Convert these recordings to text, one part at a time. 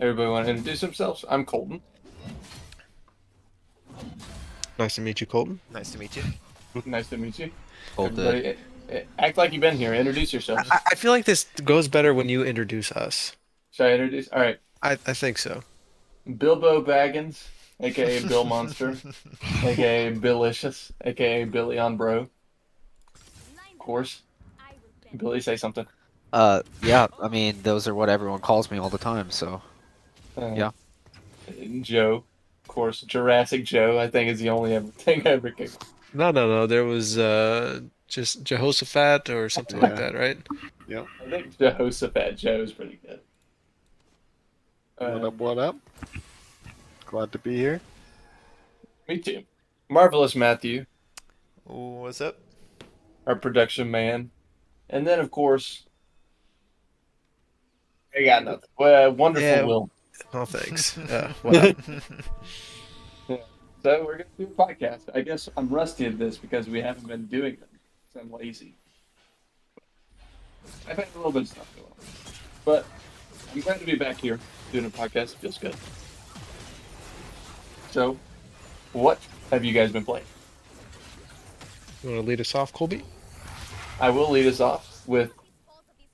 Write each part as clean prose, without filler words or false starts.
Everybody want to introduce themselves? I'm Colton. Nice to meet you, Colton. Nice to meet you. Nice to meet you. Hold it. Everybody, act like you've been here. Introduce yourselves. I feel like this goes better when you introduce us. Should I introduce? All right. I think so. Bilbo Baggins, aka Bill Monster, aka Billicious, aka Billy on Bro. Of course. Billy, say something. Yeah, I mean, those are what everyone calls me all the time, so. Yeah. Joe. Of course, Jurassic Joe, I think, is the only thing I ever kicked. No. There was just Jehoshaphat or something like that, right? Yep. I think Jehoshaphat Joe is pretty good. What up, what up? Glad to be here. Me too. Marvelous Matthew, What's up? our production man. And then, of course, I got nothing. Wonderful Yeah. Will. Oh, thanks. What up? So we're going to do a podcast. I guess I'm rusty at this because we haven't been doing them. So I'm lazy. I've had a little bit of stuff going on. But I'm glad to be back here doing a podcast. It feels good. So, what have you guys been playing? You want to lead us off, Colby? I will lead us off with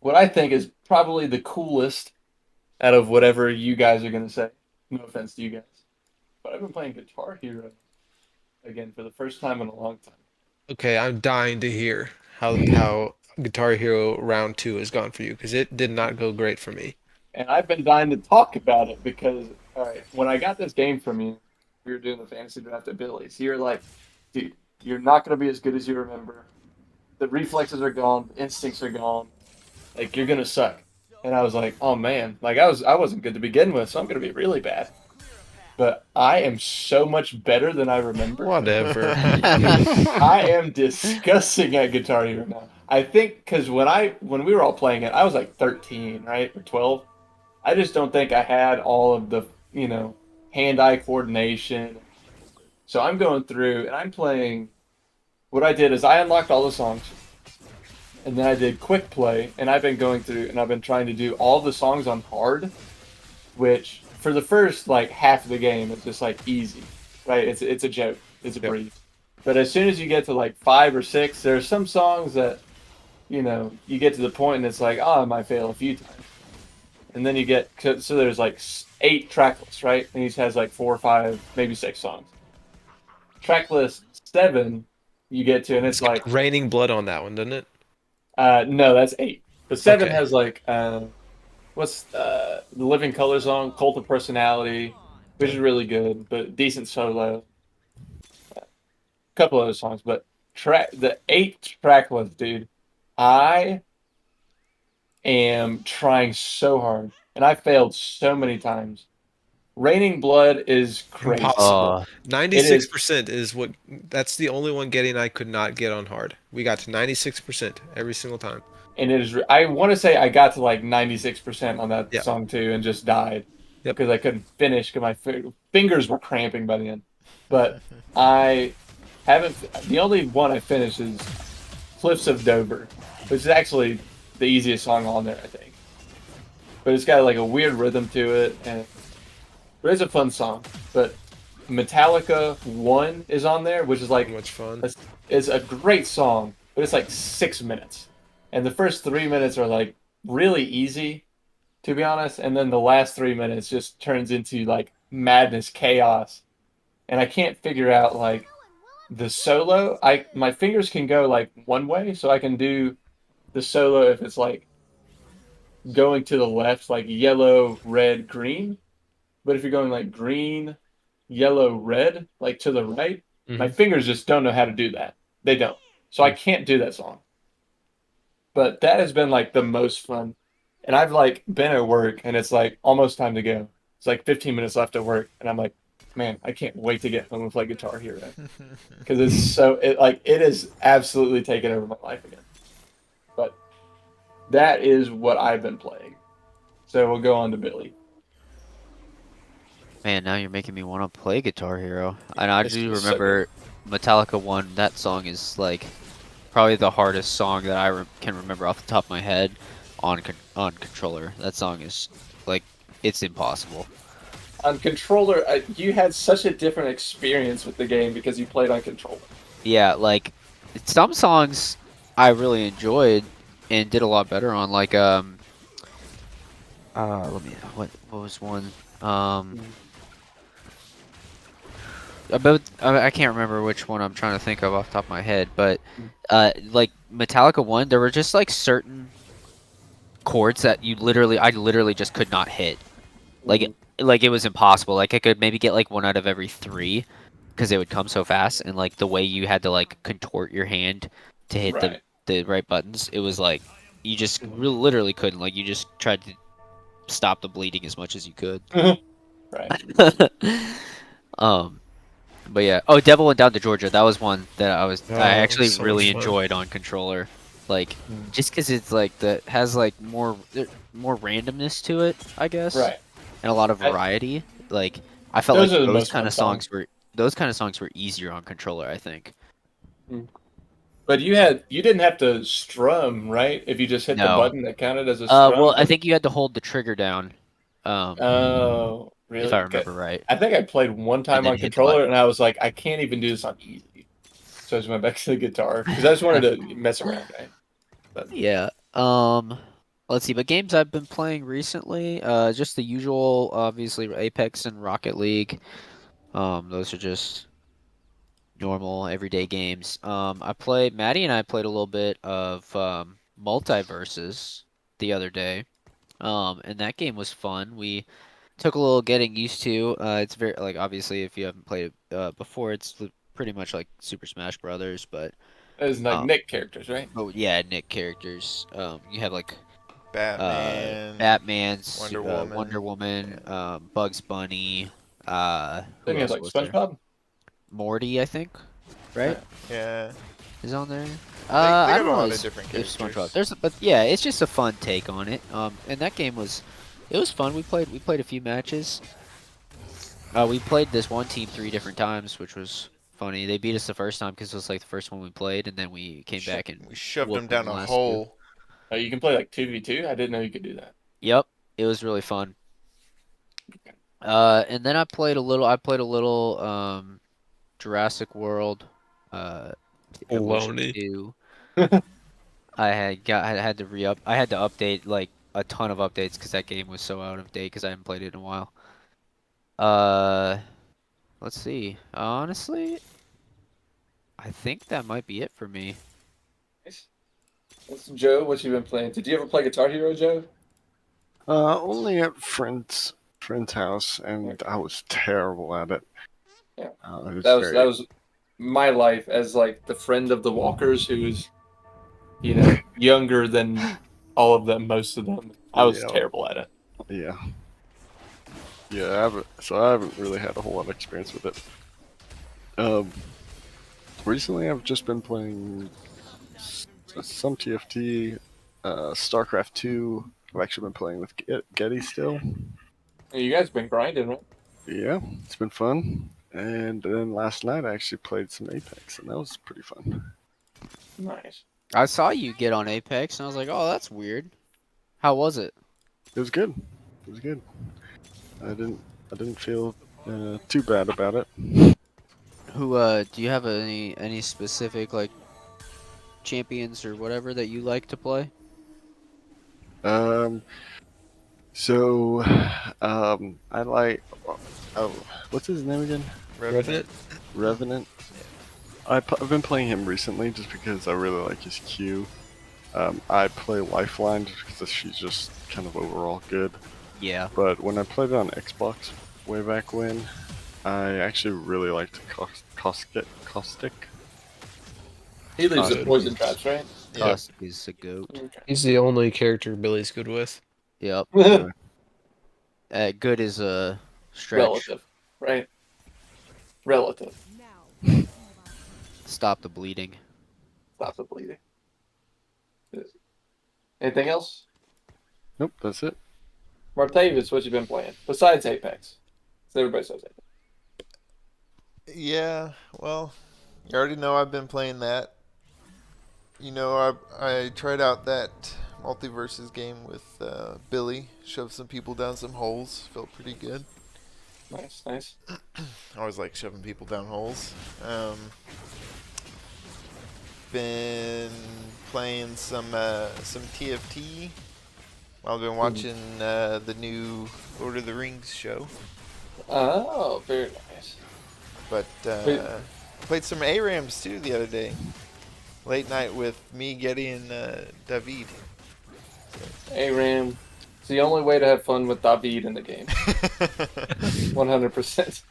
what I think is probably the coolest out of whatever you guys are going to say. No offense to you guys. But I've been playing Guitar Hero again for the first time in a long time. Okay, I'm dying to hear how Guitar Hero Round 2 has gone for you, because it did not go great for me. And I've been dying to talk about it because, all right, when I got this game from you, we were doing the fantasy draft at Billy's. You're like, dude, you're not going to be as good as you remember. The reflexes are gone, the instincts are gone. Like, you're going to suck. And I was like, oh man, like I wasn't good to begin with, so I'm going to be really bad. But I am so much better than I remember. Whatever. I am disgusting at Guitar Hero now. I think because when we were all playing it, I was like 13, right, or 12. I just don't think I had all of the hand-eye coordination. So I'm going through and I'm playing. What I did is I unlocked all the songs, and then I did quick play, and I've been going through and I've been trying to do all the songs on hard, which for the first like half of the game it's just like easy, right? It's a joke, it's a breeze. But as soon as you get to like 5 or 6, there's some songs that you get to the point and it's like, oh, I might fail a few times, and then you get so there's like 8 track lists, right? And each has like 4 or 5, maybe 6 songs. Track list 7 you get to, and it's like Raining Blood on that one, doesn't it? no, that's 8. But 7 Okay. has like what's the Living Color song, Cult of Personality, which is really good, but decent solo. A couple other songs, but the 8th track list, dude. I am trying so hard, and I failed so many times. Raining Blood is crazy. Impossible. Uh, 96% is what. That's the only one getting I could not get on hard. We got to 96% every single time. And it is. I want to say I got to like 96% on that Yeah. song too, and just died Yep. because I couldn't finish because my fingers were cramping by the end. But I haven't. The only one I finished is Cliffs of Dover, which is actually the easiest song on there, I think. But it's got like a weird rhythm to it, and it's a fun song. But Metallica 1 is on there, which is like So much fun. it's a great song, but it's like 6 minutes. And the first 3 minutes are like really easy, to be honest, and then the last 3 minutes just turns into like madness, chaos. And I can't figure out like the solo. My fingers can go like one way, so I can do the solo if it's like going to the left, like yellow, red, green. But if you're going like green, yellow, red, like to the right, my fingers just don't know how to do that. They don't. So I can't do that song. But that has been like the most fun. And I've like been at work and it's like almost time to go. It's like 15 minutes left at work, and I'm like, man, I can't wait to get home and play Guitar Hero. Because it has absolutely taken over my life again. But that is what I've been playing. So we'll go on to Billy. Man, now you're making me want to play Guitar Hero. And I It's do so remember Metallica 1, that song is like probably the hardest song that I can remember off the top of my head on controller. That song is like it's impossible. On controller, you had such a different experience with the game because you played on controller. Yeah, like some songs I really enjoyed and did a lot better on. Like let me what was one about I can't remember which one I'm trying to think of off the top of my head, but like Metallica 1, there were just like certain chords that I literally just could not hit. Like it was impossible. Like I could maybe get like one out of every three because it would come so fast, and like the way you had to like contort your hand to hit Right. the right buttons, it was like you just literally couldn't. Like you just tried to stop the bleeding as much as you could. Right. um, but yeah. Oh, Devil Went Down to Georgia. That was one that I Oh, actually so much really fun. enjoyed on controller. Like Mm. just because it's like has like more randomness to it, I guess, Right. and a lot of variety. Like I felt Those like are the most fun songs. those kind of songs were easier on controller, I think. But you didn't have to strum, right? If you just hit the No. button that counted as a strum. Well, I think you had to hold the trigger down. Oh, If really? I Okay. remember right. I think I played one And time then on hit the controller, button. and I was like, I can't even do this on easy. So I just went back to the guitar because I just wanted to mess around, right? But Yeah. Let's see. But games I've been playing recently, just the usual, obviously Apex and Rocket League. Those are just normal everyday games. Maddie and I played a little bit of Multiverses the other day. And that game was fun. We took a little getting used to. It's very like obviously if you haven't played it before, it's pretty much like Super Smash Brothers, but it was like um, Nick characters, right? yeah, Nick characters. You have like Batman, Batman, Wonder Woman. Wonder Woman, Yeah. Bugs Bunny. Then Who you had else like was there? SpongeBob. Morty, I think, right? Yeah. Is on there. They I got don't a know lot of if different SpongeBob. characters. But yeah, it's just a fun take on it. And that game it was fun. We played a few matches. We played this one team 3 different times, which was funny. They beat us the first time because it was like the first one we played, and then we came back and We shoved them whooped them down the a last two. hole. Oh, you can play like 2v2. I didn't know you could do that. Yep, it was really fun. And then I played a little Jurassic World, uh, Evolution Baloney. 2. I had to re-up. I had to update like a ton of updates because that game was so out of date because I haven't played it in a while. Uh, let's see. Honestly, I think that might be it for me. Nice. That's Joe. What you been playing? Did you ever play Guitar Hero, Joe? Only at friend's house, and I was terrible at it. Yeah. It was That very was my life as like the friend of the Walkers who was, younger than all of them, most of them. I was Yeah. terrible at it. yeah. I haven't really had a whole lot of experience with it. Recently I've just been playing some TFT, StarCraft 2. I've actually been playing with Getty still. You guys been grinding, right? Yeah, it's been fun. And then last night I actually played some Apex, and that was pretty fun. Nice. I saw you get on Apex, and I was like, "Oh, that's weird." How was it? It was good. It was good. I didn't feel too bad about it. Who do you have any specific like champions or whatever that you like to play? Um, so, I like. Oh, what's his name again? Revenant. Revenant. I've been playing him recently just because I really like his Q. I play Lifeline just because she's just kind of overall good. Yeah. But when I played it on Xbox way back when, I actually really liked Caustic. He leaves the Good. poison traps, right? Tusk is a goat. Okay. He's the only character Billy's good with. Yep. Yeah. Good is a stretch. Relative, right? Relative. Stop the bleeding. Stop the bleeding. Anything else? Nope, that's it. Martavis, what you been playing? Besides Apex. So everybody says Apex. Yeah, well, you already know I've been playing that. You know, I tried out that multiverses game with Billy. Shoved some people down some holes. Felt pretty good. Nice, nice. I always like shoving people down holes. Been playing some TFT. I've been watching the new Lord of the Rings show. Oh, very nice. But played some ARAMs too the other day. Late night with me, Getty, and David. ARAM. It's the only way to have fun with David in the game. 100%.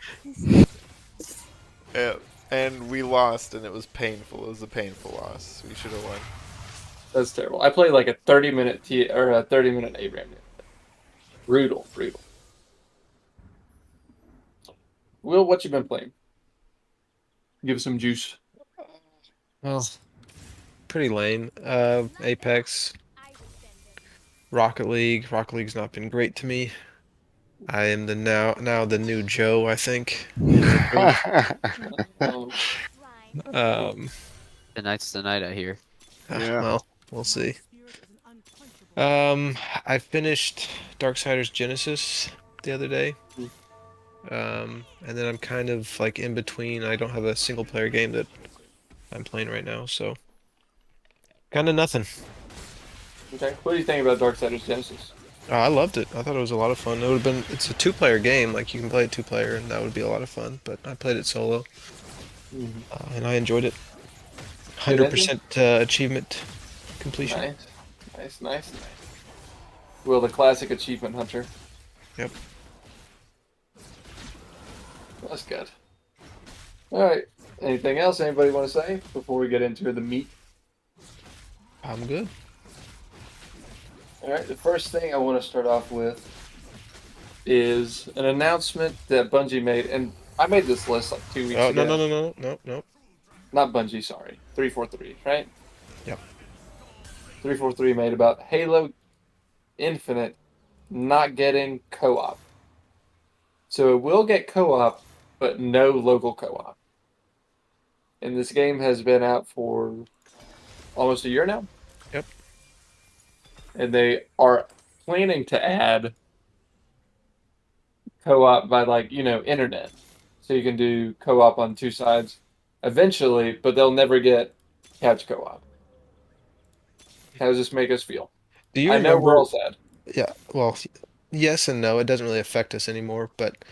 Yeah, and we lost, and it was painful. It was a painful loss. We should have won. That's terrible. I played like a 30-minute or a 30-minute ARAM. Brutal, brutal. Will, what you been playing? Give us some juice. Well, pretty lame. Apex, Rocket League. Rocket League's not been great to me. I am the now the new Joe, I think. Um, Tonight's the night, I hear. Yeah. Well, we'll see. I finished Darksiders Genesis the other day. And then I'm kind of like in between. I don't have a single player game that I'm playing right now, so kind of nothing. okay. What do you think about Darksiders Genesis? I loved it. I thought it was a lot of fun. It would have been. It's a two-player game. Like you can play it two-player, and that would be a lot of fun. But I played it solo, and I enjoyed it. 100% achievement completion. Nice, nice, nice, nice. Will, the classic achievement hunter. Yep. That's good. All right. Anything else anybody want to say before we get into the meat? I'm good. All right. The first thing I want to start off with is an announcement that Bungie made, and I made this list like 2 weeks Oh ago. no. Not Bungie, sorry. 343, right? Yep. 343 made about Halo Infinite not getting co-op. So it will get co-op, but no local co-op. And this game has been out for almost a year now. Yep. And they are planning to add co-op by internet. So you can do co-op on two sides eventually, but they'll never get couch co-op. How does this make us feel? Do you I know remember? we're all sad. Yeah. Well, yes and no. It doesn't really affect us anymore. But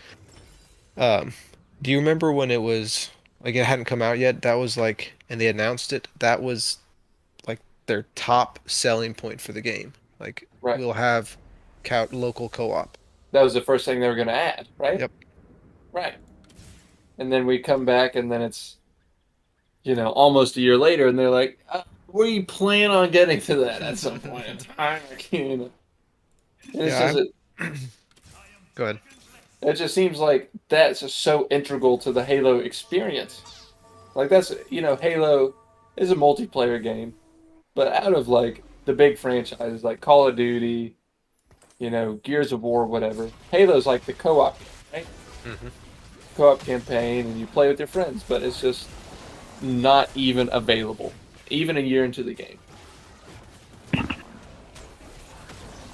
do you remember when it was like it hadn't come out yet? That was like, and they announced it. That was like their top selling point for the game. Like Right. we'll have local co-op. That was the first thing they were going to add, right? Yep. Right. And then we come back, and then it's, almost a year later, and they're like, we plan on getting to that at some point in time. And it's Yeah, just, Go ahead. it just seems like that's just so integral to the Halo experience. Like that's, Halo is a multiplayer game, but out of like the big franchises like Call of Duty, Gears of War, whatever, Halo's like the co-op game, right? Mm-hmm. Co-op campaign, and you play with your friends, but it's just not even available, even a year into the game.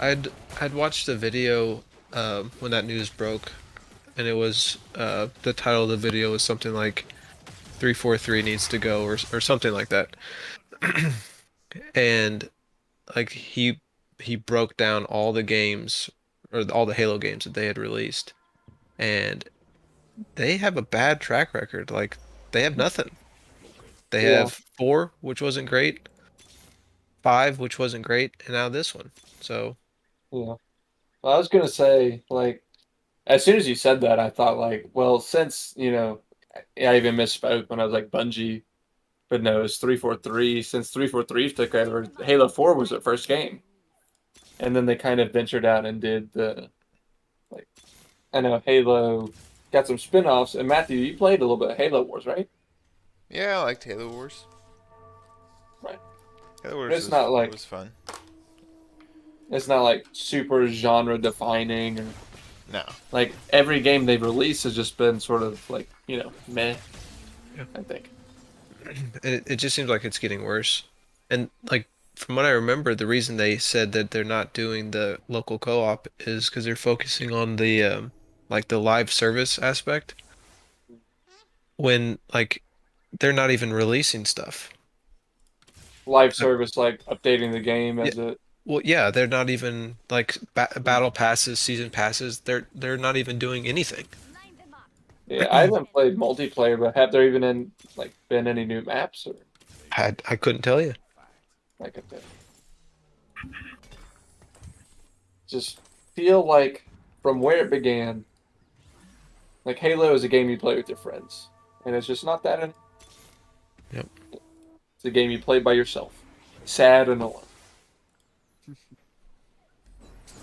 I'd watched the video when that news broke, and it was the title of the video was something like 343 needs to go or something like that. And like he broke down all the games or all the Halo games that they had released, and they have a bad track record. Like they have nothing. They Yeah. have 4, which wasn't great, 5, which wasn't great, and now this one. So Yeah. Well, I was gonna say, like, as soon as you said that, I thought, like, well, since I even misspoke when I was like Bungie, but no, it's 343. Since 343 took over, Halo 4 was their first game, and then they kind of ventured out and did I know Halo got some spin-offs, and Matthew, you played a little bit of Halo Wars, right? Yeah, I liked Halo Wars. Right. Halo Wars It's not like- was fun. It's not like super genre defining, or No. like every game they've released has just been sort of like meh. Yeah. I think. it just seems like it's getting worse. And like from what I remember, the reason they said that they're not doing the local co-op is because they're focusing on the like the live service aspect when like they're not even releasing stuff. Live service, like updating the game Yeah, as it. well, yeah, they're not even like battle passes, season passes. They're not even doing anything. Yeah, I haven't played multiplayer, but have there even been any new maps or I couldn't tell you. like a thing? Just feel like from where it began, like Halo is a game you play with your friends, and it's just not that. Yep. It's a game you play by yourself, sad and alone.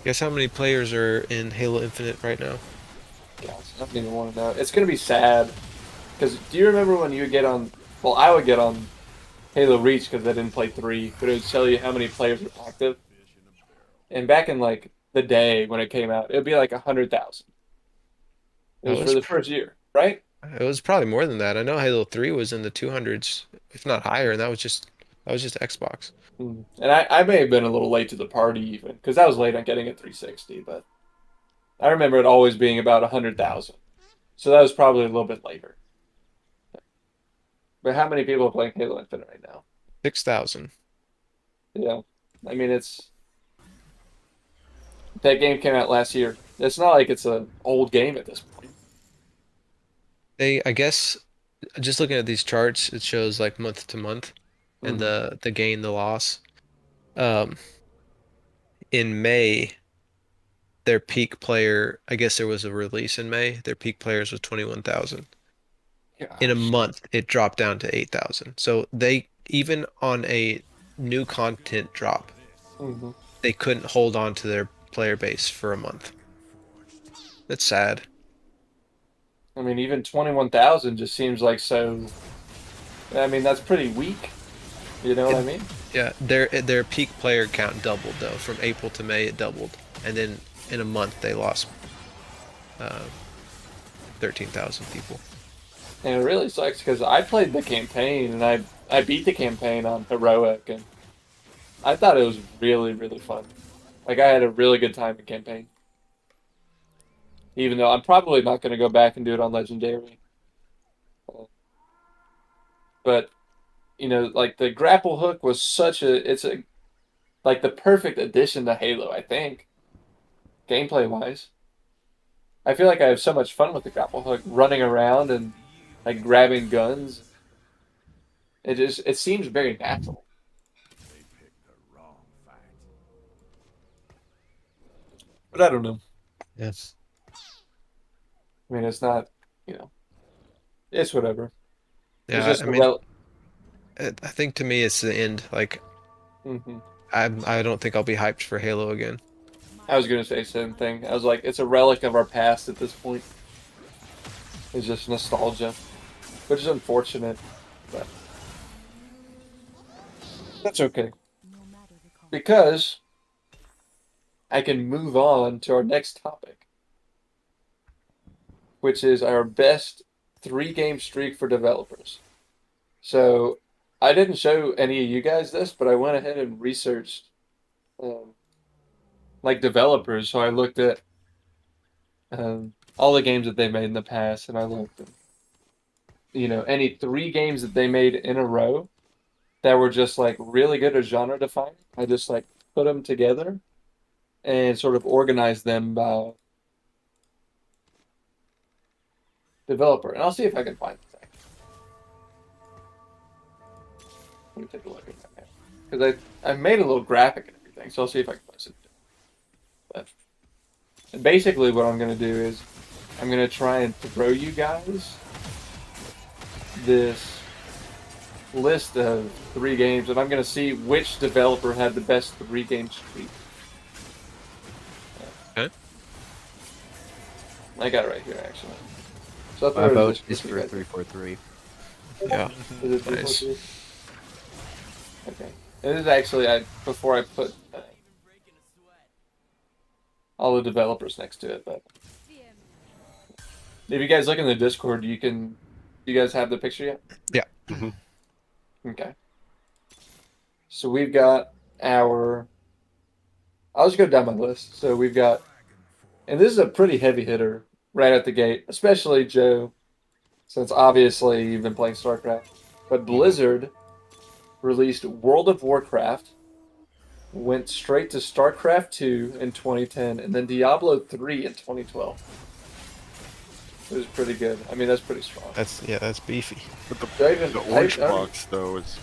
Guess how many players are in Halo Infinite right now? Gosh, I don't even want to know. It's gonna be sad because do you remember when you would get on? Well, I would get on Halo Reach because I didn't play 3, but it would tell you how many players were active. And back in like the day when it came out, it would be like 100,000. It It was for was the first year, right? it was probably more than that. I know Halo 3 was in the 200s, if not higher, and that was just Xbox. And I may have been a little late to the party even because I was late on getting a 360, but I remember it always being about 100,000. So that was probably a little bit later. But how many people are playing Halo Infinite right now? 6,000. Yeah, I mean that game came out last year. It's not like it's an old game at this point. I guess just looking at these charts, it shows like month to month and Mhm. the gain, the loss. Um, in May, their peak player, I guess there was a release in May, their peak players was 21,000. In a Gosh. month, it dropped down to 8,000. So they, even on a new content drop, hmm they couldn't hold on to their player base for a month. That's sad. I mean, even 21,000 just seems like so. I mean, that's pretty weak. You know what I It, mean? yeah, their peak player count doubled though. From April to May, it doubled, and then in a month they lost uh, 13,000 people. And it really sucks because I played the campaign and I beat the campaign on heroic and I thought it was really really fun. Like I had a really good time in campaign. Even though I'm probably not going to go back and do it on legendary. Uh, But like the grapple hook was such a it's a like the perfect addition to Halo, I think, gameplay wise. I feel like I have so much fun with the grapple hook, running around and like grabbing guns. It seems very natural. But I don't know. Yes. I mean, it's not, you know, it's whatever. It's Yeah, just I a mean, rel. I think to me it's the end. Like hmm I don't think I'll be hyped for Halo again. I was gonna say the same thing. I was like, it's a relic of our past at this point. It's just nostalgia, which is unfortunate, but that's okay because I can move on to our next topic, which is our best 3 game streak for developers. So I didn't show any of you guys this, but I went ahead and researched um, like developers. So I looked at all the games that they made in the past, and I looked at any 3 games that they made in a row that were just like really good or genre defining. I just like put them together and sort of organized them by developer. And I'll see if I can find the thing. Let me take a look at that now. Because I made a little graphic and everything, so I'll see if I can post it. But basically, what I'm going to do is I'm going to try and throw you guys this list of 3 games, and I'm going to see which developer had the best 3 game streak. Okay. I got it right here, actually. So I'll throw My it in vote Discord is so you for guys- 343. Yeah. Is it Nice. 343? Okay. It is actually before I put all the developers next to it, but if you guys look in the Discord, you guys have the picture yet? Yeah. Mhm. Okay. So we've got our. I'll just go down my list. So we've got, and this is a pretty heavy hitter right at the gate, especially Joe, since obviously you've been playing StarCraft. But Blizzard released World of Warcraft, went straight to StarCraft 2 in 2010, and then Diablo 3 in 2012. It was pretty good. I mean, that's pretty strong. That's beefy. But The orange box though is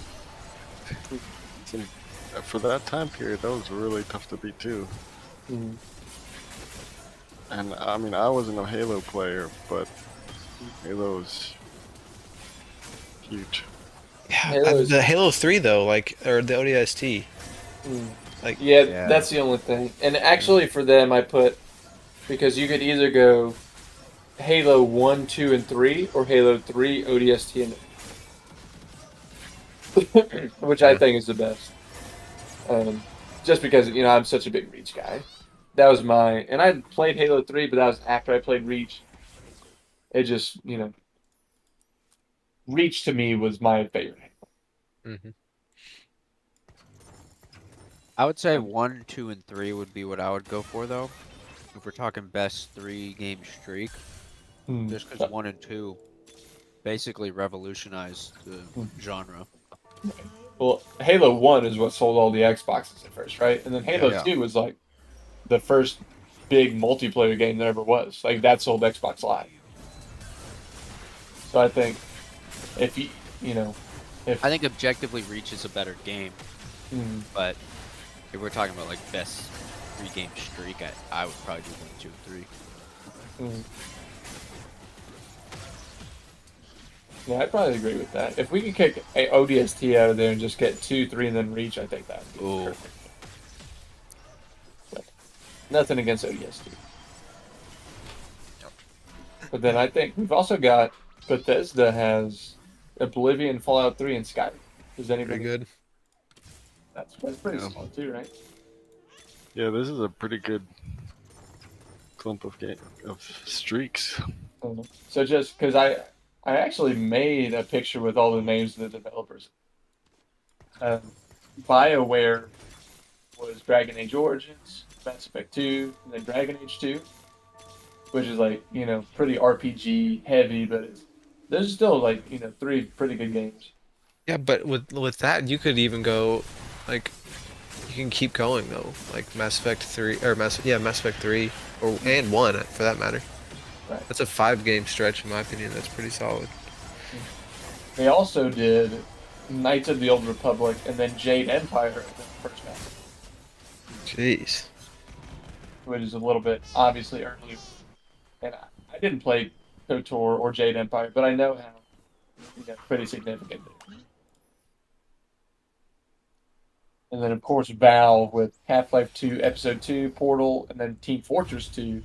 for that time period that was really tough to beat too. Mhm. And I mean, I wasn't a Halo player, but Halo's huge. Yeah, the Halo 3 though, like, or the ODST, like, yeah, that's the only thing. And actually, for them, I put because you could either go Halo 1, 2, and 3, or Halo 3 ODST, and which I think is the best. Just because I'm such a big Reach guy. That was and I played Halo 3, but that was after I played Reach. It just Reach to me was my favorite. mhm. I would say 1, 2, and 3 would be what I would go for, though. If we're talking best 3-game streak, just because 1 and 2 basically revolutionized the genre. Well, Halo 1 is what sold all the Xboxes at first, right? And then Halo Yeah. 2 was like the first big multiplayer game there ever was. Like that sold Xbox Live. So I think if I think objectively Reach is a better game, but if we're talking about like best 3-game streak, I would probably do 1, 2, and 3. Yeah, I'd probably agree with that. If we could kick a ODST out of there and just get 2, 3, and then Reach, I think that would be perfect. But nothing against ODST. But then I think we've also got Bethesda has Oblivion, Fallout 3, and Skyrim. Does anybody? Pretty good. That's pretty small too, right? Yeah, this is a pretty good clump of streaks. So just because I actually made a picture with all the names of the developers. BioWare was Dragon Age Origins, Mass Effect 2, and then Dragon Age 2, which is like pretty RPG heavy, but there's still like 3 pretty good games. Yeah, but with that, you could even go, like, you can keep going though, like Mass Effect 3 or Mass Effect 3 and 1 for that matter. Right. That's a 5-game stretch in my opinion. That's pretty solid. They also did Knights of the Old Republic and then Jade Empire in the first half, Jeez. which is a little bit obviously early. And I didn't play KOTOR or Jade Empire, but I know how pretty significant. And then of course Valve with Half-Life 2 Episode 2, Portal, and then Team Fortress 2.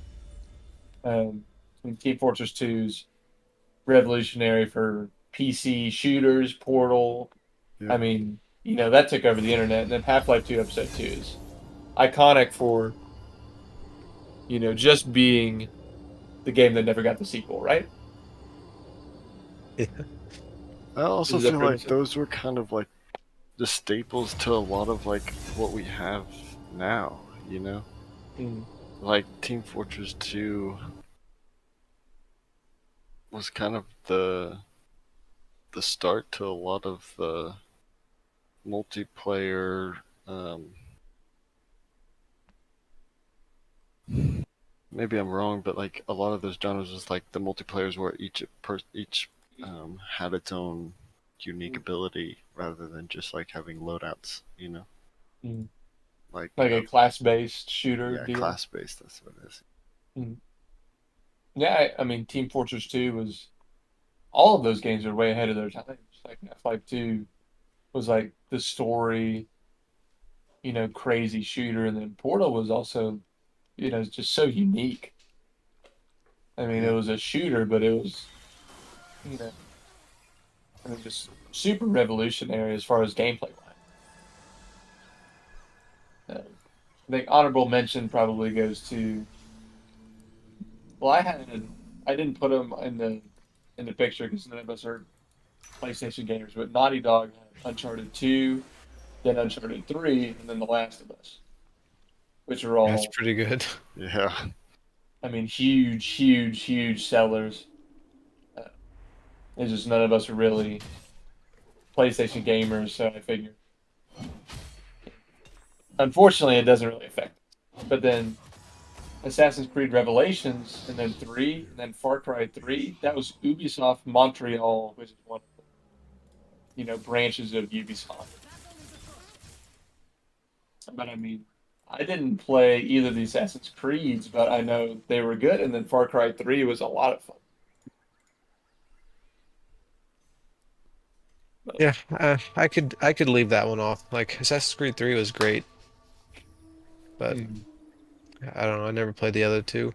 Team Fortress 2's revolutionary for PC shooters, Portal. Yeah. I mean, that took over the internet. And then Half-Life 2 Episode 2 is iconic for, just being the game that never got the sequel, right? Yeah. I also feel like those were kind of like the staples to a lot of like what we have now, Like Team Fortress 2 was kind of the start to a lot of the multiplayer maybe I'm wrong, but like a lot of those genres was like the multiplayers where each had its own unique ability rather than just like having loadouts, like a class-based shooter yeah, deal. class-based, that's what it is. Yeah, I mean, Team Fortress 2 was all of those games are way ahead of their times. Like Half-Life 2 was like the story, crazy shooter, and then Portal was also, just so unique. I mean, it was a shooter, but it was, just super revolutionary as far as gameplay went. I think honorable mention probably goes to. Well, I didn't put them in the picture because none of us are PlayStation gamers, but Naughty Dog had Uncharted 2, then Uncharted 3, and then The Last of Us, which are That's all, pretty good. Yeah. I mean, huge, huge, huge sellers. Uh, it's just none of us are really PlayStation gamers, so I figured. Unfortunately, it doesn't really affect us. But then Assassin's Creed Revelations, and then 3, and then Far Cry 3, that was Ubisoft Montreal, which is one of the, branches of Ubisoft. But I mean, I didn't play either of the Assassin's Creeds, but I know they were good, and then Far Cry 3 was a lot of fun. Yeah, I could leave that one off. Like Assassin's Creed 3 was great, but Mhm. I don't know. I never played the other two.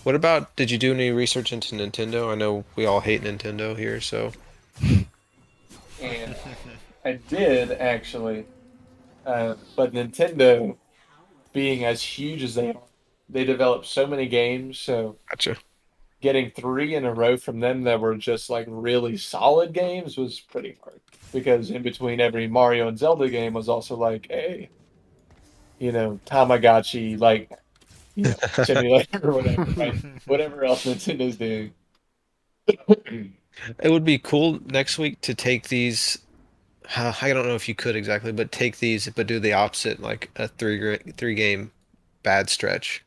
What about, did you do any research into Nintendo? I know we all hate Nintendo here, so And I did actually, but Nintendo, being as huge as they are, they develop so many games, so gotcha. getting 3 in a row from them that were just like really solid games was pretty hard. Because in between every Mario and Zelda game was also like a, Tamagotchi, like, simulator or whatever, right? Whatever else Nintendo's doing. It would be cool next week to take these. I don't know if you could exactly, but take these, but do the opposite, like a three game bad stretch.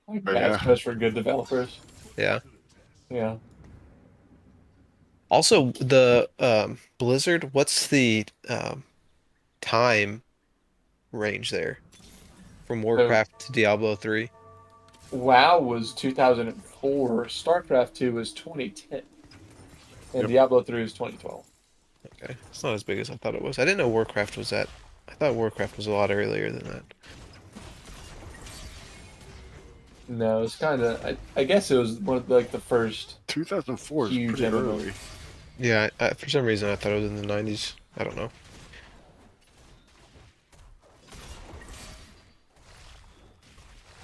Like Oh bad yeah. stress for good developers. Yeah. Yeah. Also, the Blizzard, what's the time range there from So Warcraft to Diablo 3? WoW was 2004, StarCraft 2 was 2010, and Yep. Diablo 3 was 2012. Okay, it's not as big as I thought it was. I didn't know Warcraft was that. I thought Warcraft was a lot earlier than that. No, it's kind of. I guess it was one of the first 2004 is huge pretty MMO. early. Yeah, for some reason I thought it was in the 90s. I don't know.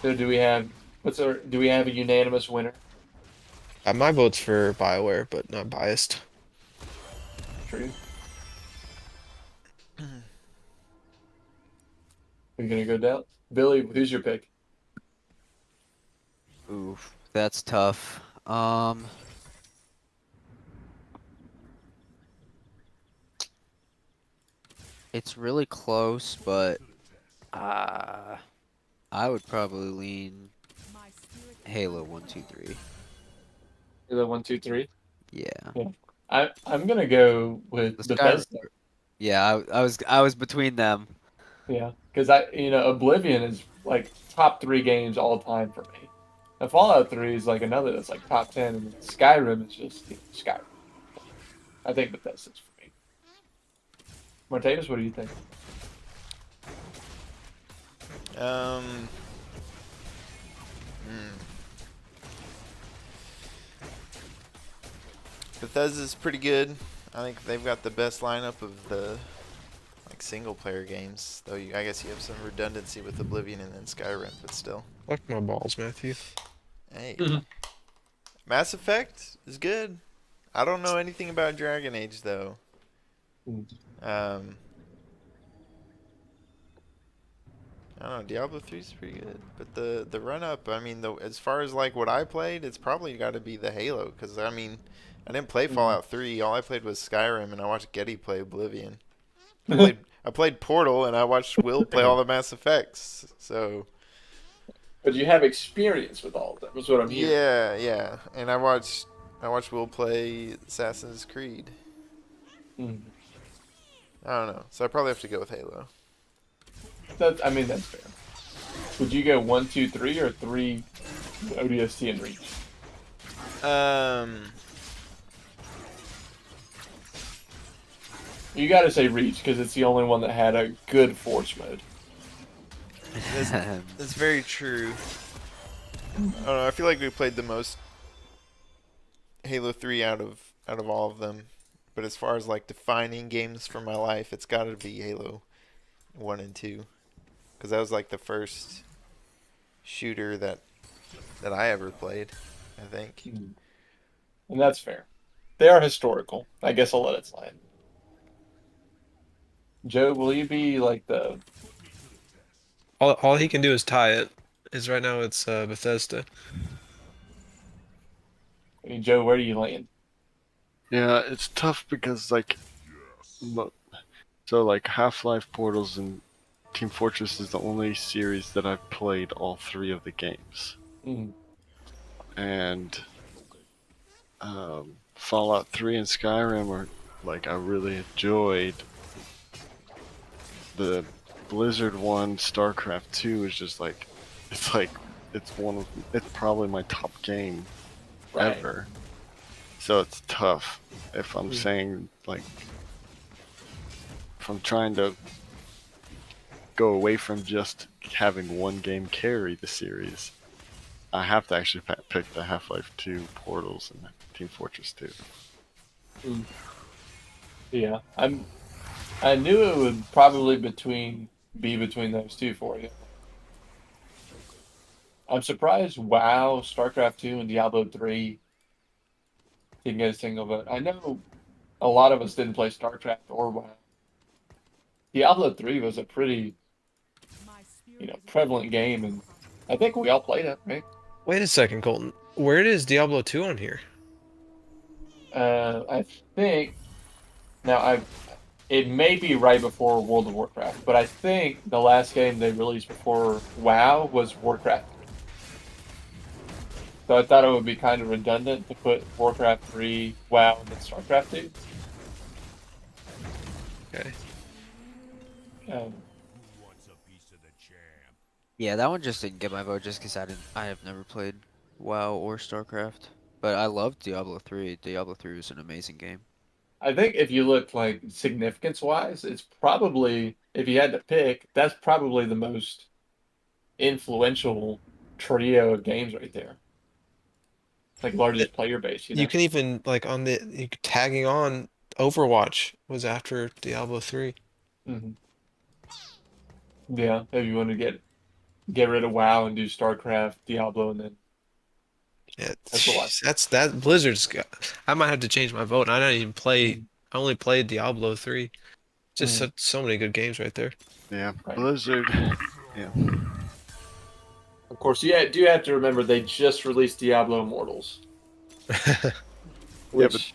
So do we have a unanimous winner? My vote's for BioWare, but not biased. True. We're gonna go down. Billy, who's your pick? Oof, that's tough. It's really close, but uh, I would probably lean Halo 1, 2, 3. The 1, 2, 3. Yeah. Yeah. I'm gonna go with The Sky. Bethesda. Yeah, I was between them. Yeah, because Oblivion is like top 3 games all time for me. And Fallout 3 is like another that's like top 10, and Skyrim is just Skyrim. I think Bethesda's for me. Martavis, what do you think? Um, hmm. Bethesda's pretty good. I think they've got the best lineup of the single player games. Though I guess you have some redundancy with Oblivion and then Skyrim, but still. Fuck my balls, Matthew. Hey, Mhm. Mass Effect is good. I don't know anything about Dragon Age though. Um, I don't know. Diablo 3 is pretty good, but the run up. I mean, as far as like what I played, it's probably got to be the Halo. Because I mean, I didn't play Fallout 3. All I played was Skyrim, and I watched Getty play Oblivion. I played Portal, and I watched Will play all the Mass Effects. So But you have experience with all of them. Is what I'm hearing. yeah, yeah. And I watched Will play Assassin's Creed. Mhm. I don't know. So I probably have to go with Halo. I mean, that's fair. Would you go 1, 2, 3 or 3 ODST and Reach? Um, You got to say Reach because it's the only one that had a good Forge mode. that's very true. I don't know. I feel like we played the most Halo 3 out of all of them. But as far as like defining games for my life, it's got to be Halo 1 and 2 because that was like the first shooter that I ever played, I think. Mhm. And that's fair. They are historical. I guess I'll let it slide. Joe, will you be like the? All he can do is tie it. Is right now it's Bethesda. I mean, Joe, where do you land? Yeah, it's tough because like, so like Half-Life, Portals, and Team Fortress is the only series that I've played all three of the games, Mm, and Fallout 3 and Skyrim are like I really enjoyed. The Blizzard one, StarCraft 2 is just like it's probably my top game right. ever. So it's tough if I'm Mm. saying like if I'm trying to go away from just having one game carry the series. I have to actually pick the Half-Life 2, Portals, and Team Fortress 2. Mm. Yeah, I knew it would probably be between those two for you. I'm surprised WoW, StarCraft 2, and Diablo 3 didn't get a single vote. I know a lot of us didn't play StarCraft or WoW. Diablo 3 was a pretty, prevalent game, and I think we all played it, right? Wait a second, Colton. Where is Diablo 2 on here? I think now it may be right before World of Warcraft, but I think the last game they released before WoW was Warcraft 3. So I thought it would be kind of redundant to put Warcraft 3, WoW, and then StarCraft 2. Okay. Um, Yeah, that one just didn't get my vote just because I have never played WoW or StarCraft. But I love Diablo 3. Diablo 3 was an amazing game. I think if you look like significance wise, it's probably, if you had to pick, that's probably the most influential trio of games right there. Like largest player base, you You know? can even like tagging on Overwatch was after Diablo 3. Hmm. Yeah, if you want to get rid of WoW and do StarCraft, Diablo, and then Yeah, Overwatch. that's that Blizzard's got. I might have to change my vote. I don't even play. Mhm. I only played Diablo 3. Just Mhm. so many good games right there. Yeah, Right. Blizzard. Yeah, Of course, you do have to remember they just released Diablo Immortals, yeah, but which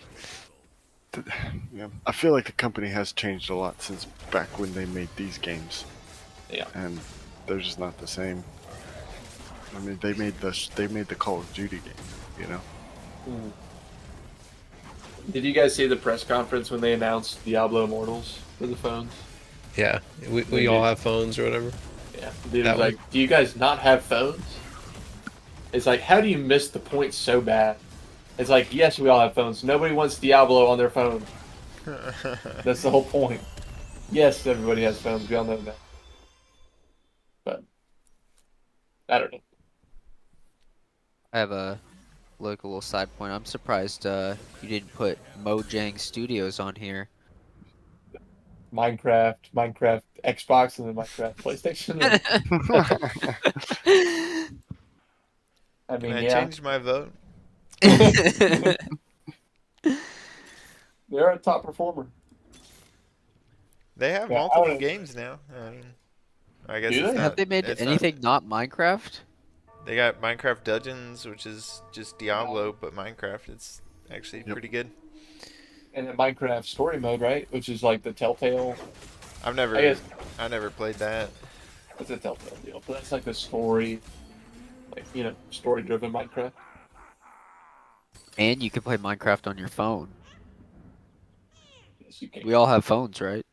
yeah, I feel like the company has changed a lot since back when they made these games, yeah. and they're just not the same. I mean, they made the Call of Duty game, you know. Mhm. Did you guys see the press conference when they announced Diablo Immortals for the phones? Yeah, The we all dude, have phones or whatever. yeah, the dude was That one. like, "Do you guys not have phones?" It's like, how do you miss the point so bad? It's like, yes, we all have phones. Nobody wants Diablo on their phone. That's the whole point. Yes, everybody has phones. We all know that. But I don't know. I have a little side point. I'm surprised you didn't put Mojang Studios on here. Minecraft Xbox, and then Minecraft PlayStation. I Can mean, I yeah, change my vote? they're a top performer. They have Yeah, I multiple would. games now. I mean, I guess Do it's they? Have not. they made It's not. anything not Minecraft? They got Minecraft Dungeons, which is just Diablo, but Minecraft. It's actually Yep. pretty good. And then Minecraft Story Mode, right? Which is like the Telltale. I've I never, guess I never played that. it's a Telltale deal, but that's like the story, like story-driven Minecraft. And you can play Minecraft on your phone. Yes, you can. We all have phones, right?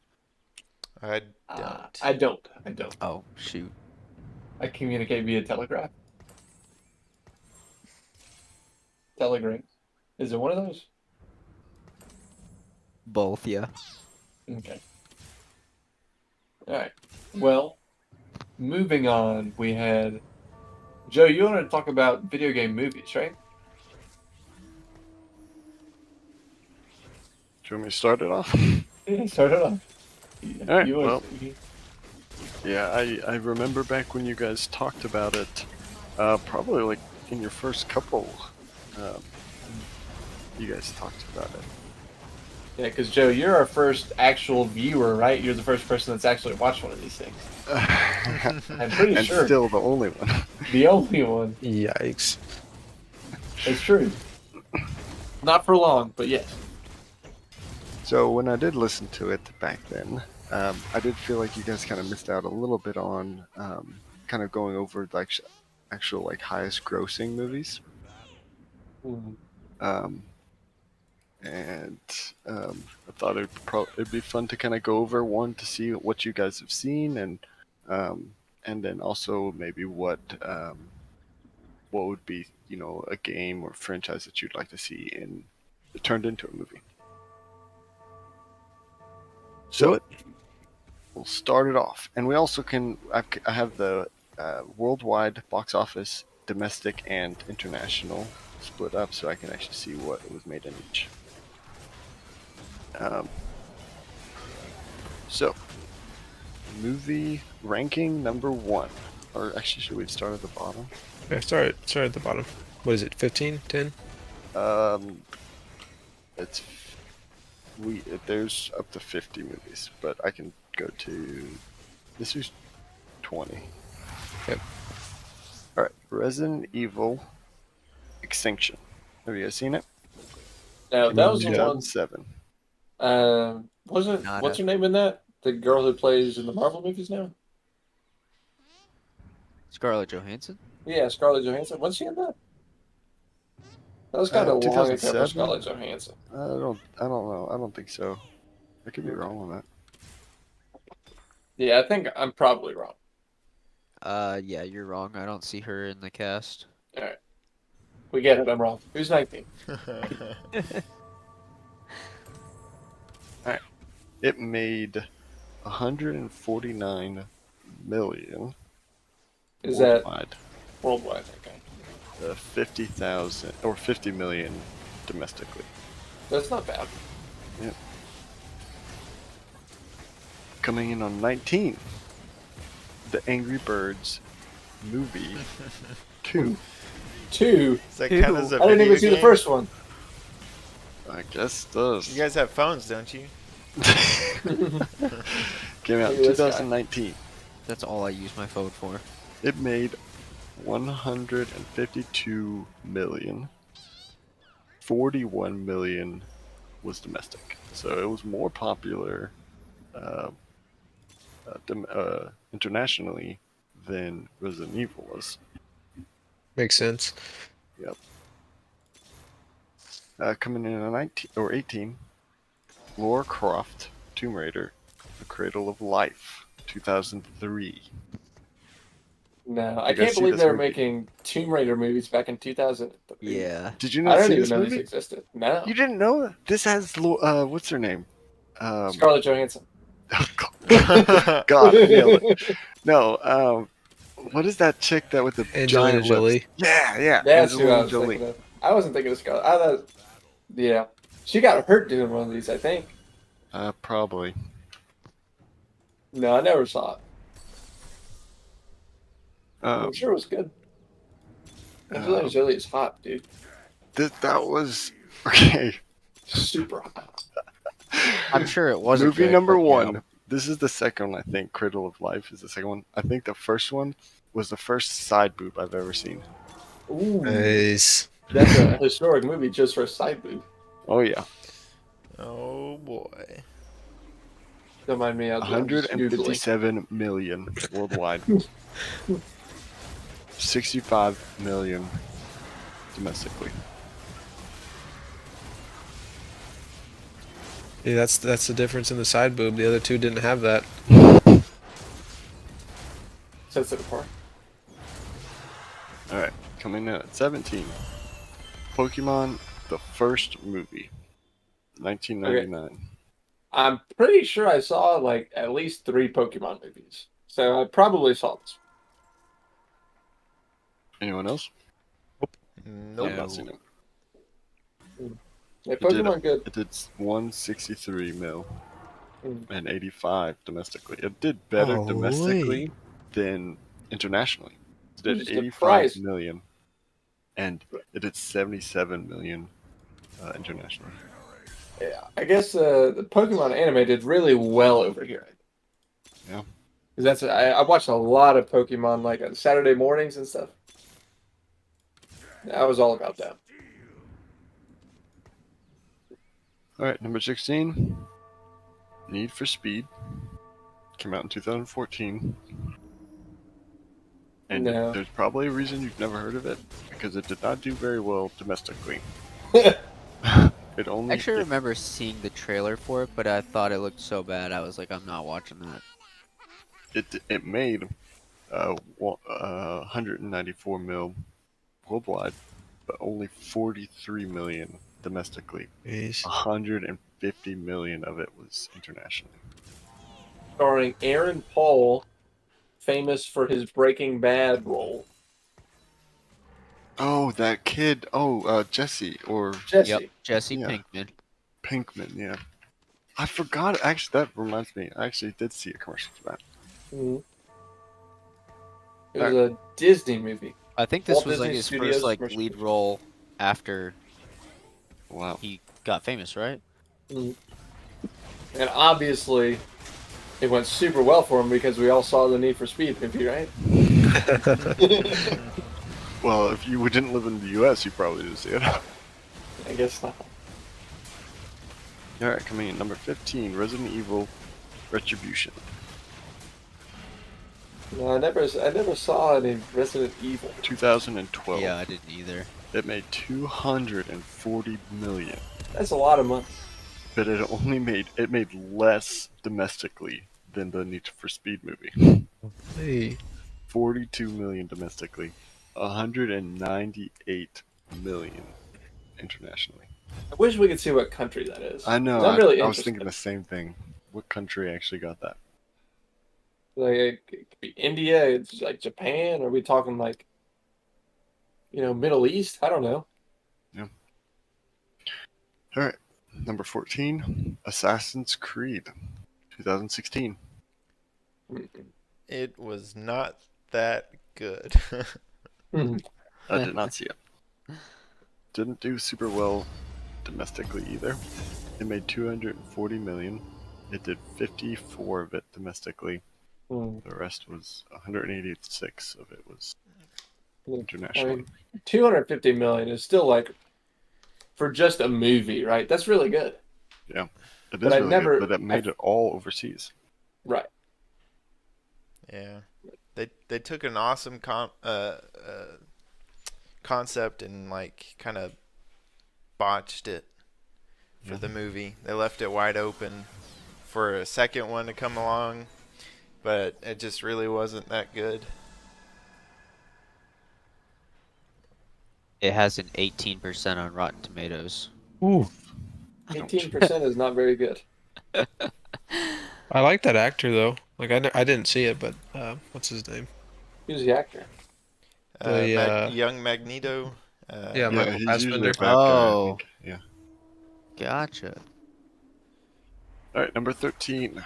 I don't. I don't. I don't. Oh, shoot. I communicate via Telegraph. Telegram. Is it one of those? Both, yeah. Okay. All right. Well, moving on, we had Joe. You wanted to talk about video game movies, right? Do you want me to start it off? Yeah, start it off. Yeah, All right. you always. Well, yeah, I remember back when you guys talked about it. Probably like in your first couple. Um, you guys talked about it. Yeah, because Joe, you're our first actual viewer, right? You're the first person that's actually watched one of these things. I'm pretty And sure still the only one. the only one. Yikes. It's true. Not for long, but yes. So when I did listen to it back then, I did feel like you guys kind of missed out a little bit on kind of going over like actual like highest grossing movies. Mm. Um, and I thought it'd be fun to kind of go over one to see what you guys have seen, and then also maybe what would be a game or franchise that you'd like to see turned into a movie. So What? we'll start it off, and we also I have the worldwide box office, domestic and international split up, so I can actually see what was made in each. Um, so, movie ranking number 1. Or actually, should we start at the bottom? Okay, start at the bottom. What is it? 15? 10? Um, it's there's up to 50 movies, but I can go to this is 20. Yep. All right, Resident Evil Extinction. Have you guys seen it? Now Came that out was in the one. 2007. Wasn't Not what's a- her name in that? The girl who plays in the Marvel movies now? Scarlett Johansson? Yeah, Scarlett Johansson. What's she in that? That was kind of long ago for 2007? Scarlett Johansson. I don't know. I don't think so. I could be Okay. wrong on that. Yeah, I think I'm probably wrong. Yeah, you're wrong. I don't see her in the cast. All right, we get it. I'm wrong. Who's 19? It made 149 million Is that worldwide. worldwide? Okay, 50,000 or 50 million domestically. that's not bad. Coming in on 19, The Angry Birds movie 2. Two. Does that count as a I didn't video even see the game? first one. I guess does. You guys have phones, don't you? Came out in Look at this guy. 2019. That's all I use my phone for. It made 152 million. 41 million was domestic, so it was more popular internationally than Resident Evil was. Makes sense. Yep. Coming in at 19 or 18, Lara Croft, Tomb Raider, The Cradle of Life, 2003. No, I You guys can't see believe this they were movie? making Tomb Raider movies back in 2003. Yeah. Did you I not don't see even this know these movie? existed. No, You didn't know? This has what's her name? Scarlett Johansson. God, I nailed it. No, what is that chick that with the Angelina giant lips? Jolie. Yeah, That's who I Angelina was Jolie. thinking of. I wasn't thinking of Scarlett. I thought, yeah, she got hurt doing one of these. I think. Probably. No, I never saw it. Um, I'm sure it was good. Angelina Jolie is hot, dude. that was okay. Super hot. I'm sure it wasn't Movie good, number but, yeah. 1. This is the second one, I think. Cradle of Life is the second one. I think the first one was the first side boob I've ever seen. Ooh, Nice. that's a historic movie just for a side boob. Oh yeah, Oh boy. Don't mind me. I'm just Googling. 157 million worldwide. 65 million domestically. Yeah, that's the difference in the side boob. The other two didn't have that. Sets it apart. All right, coming in at 17. Pokemon, the first movie, 1999. I'm pretty sure I saw like at least 3 Pokemon movies, so I probably saw this. Anyone else? Nope. I've not seen it. Yeah, It did- Pokemon good. It did 163 mil Mm. and 85 domestically. It did better Holy. domestically than internationally. It did Who's 85 surprised? million, and it did 77 million internationally. Yeah, I guess the Pokemon anime did really well over here. Yeah. Because I watched a lot of Pokemon like on Saturday mornings and stuff. I was all about that. All right, number 16. Need for Speed came out in 2014, and No. there's probably a reason you've never heard of it because it did not do very well domestically. It I only actually remember seeing the trailer for it, but I thought it looked so bad. I was like, I'm not watching that. it made 194 mil worldwide, but only 43 million domestically. Jeez. 150 million of it was internationally. Starring Aaron Paul, famous for his Breaking Bad role. Oh, that kid. Oh, Jesse or Yep, Jesse. Jesse Yeah. Pinkman. Pinkman. Yeah, I forgot. Actually, that reminds me. I actually did see a commercial for that. Mhm. It was a Disney movie. I think this Walt was like Disney his Studios first like commercial lead picture. role after Wow. he got famous, right? And obviously, it went super well for him because we all saw the Need for Speed movie, right? Well, if you didn't live in the U.S., you probably didn't see it. All I guess not. right, coming in number 15, Resident Evil Retribution. No, I never saw any Resident Evil. 2012. Yeah, I didn't either. It made 240 million, That's a lot of money. but it made less domestically than the Need for Speed movie. Hey. 42 million domestically, 198 million internationally. I wish we could see what country that is. I know. 'Cause I'm really I was interested. thinking the same thing. What country actually got that? Like it could be India, it's like Japan. Are we talking like, Middle East? I don't know. All right, number 14, Assassin's Creed, 2016. It was not that good. I did not see it. Didn't do super well domestically either. It made 240 million. It did 54 of it domestically. Hmm. The rest was 186 of it was I internationally. mean, 250 million is still like for just a movie, right? That's really good. Yeah, it But is I really never- good, but it made it all overseas. Right. Yeah, they took an awesome concept and like kind of botched it for the movie. They left it wide open for a second one to come along, but it just really wasn't that good. It has an 18% on Rotten Tomatoes. Ooh. 18% is not very good. I like that actor though. Like I didn't see it, but what's his name? Who's the actor? Young Magneto. Yeah, Yeah, Michael he's usually a Fassbender. bad guy, I Oh. think. Yeah. Gotcha. All right, number 13,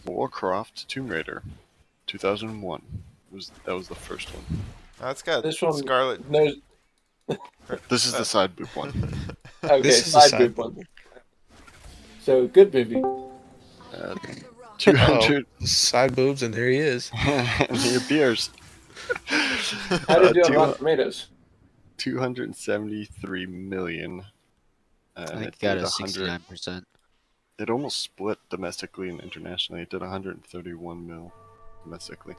Warcraft Tomb Raider, 2001. That was the first one. That's got This one- Scarlet. No. This is the side boob one. Okay, This is a side side boob one. So good movie. 200 Side boobs, and there he is. and your beers. How did it do on Rotten Tomatoes? 273 million. And I think it it got did a 100. 69%. It almost split domestically and internationally. It did 131 mil domestically.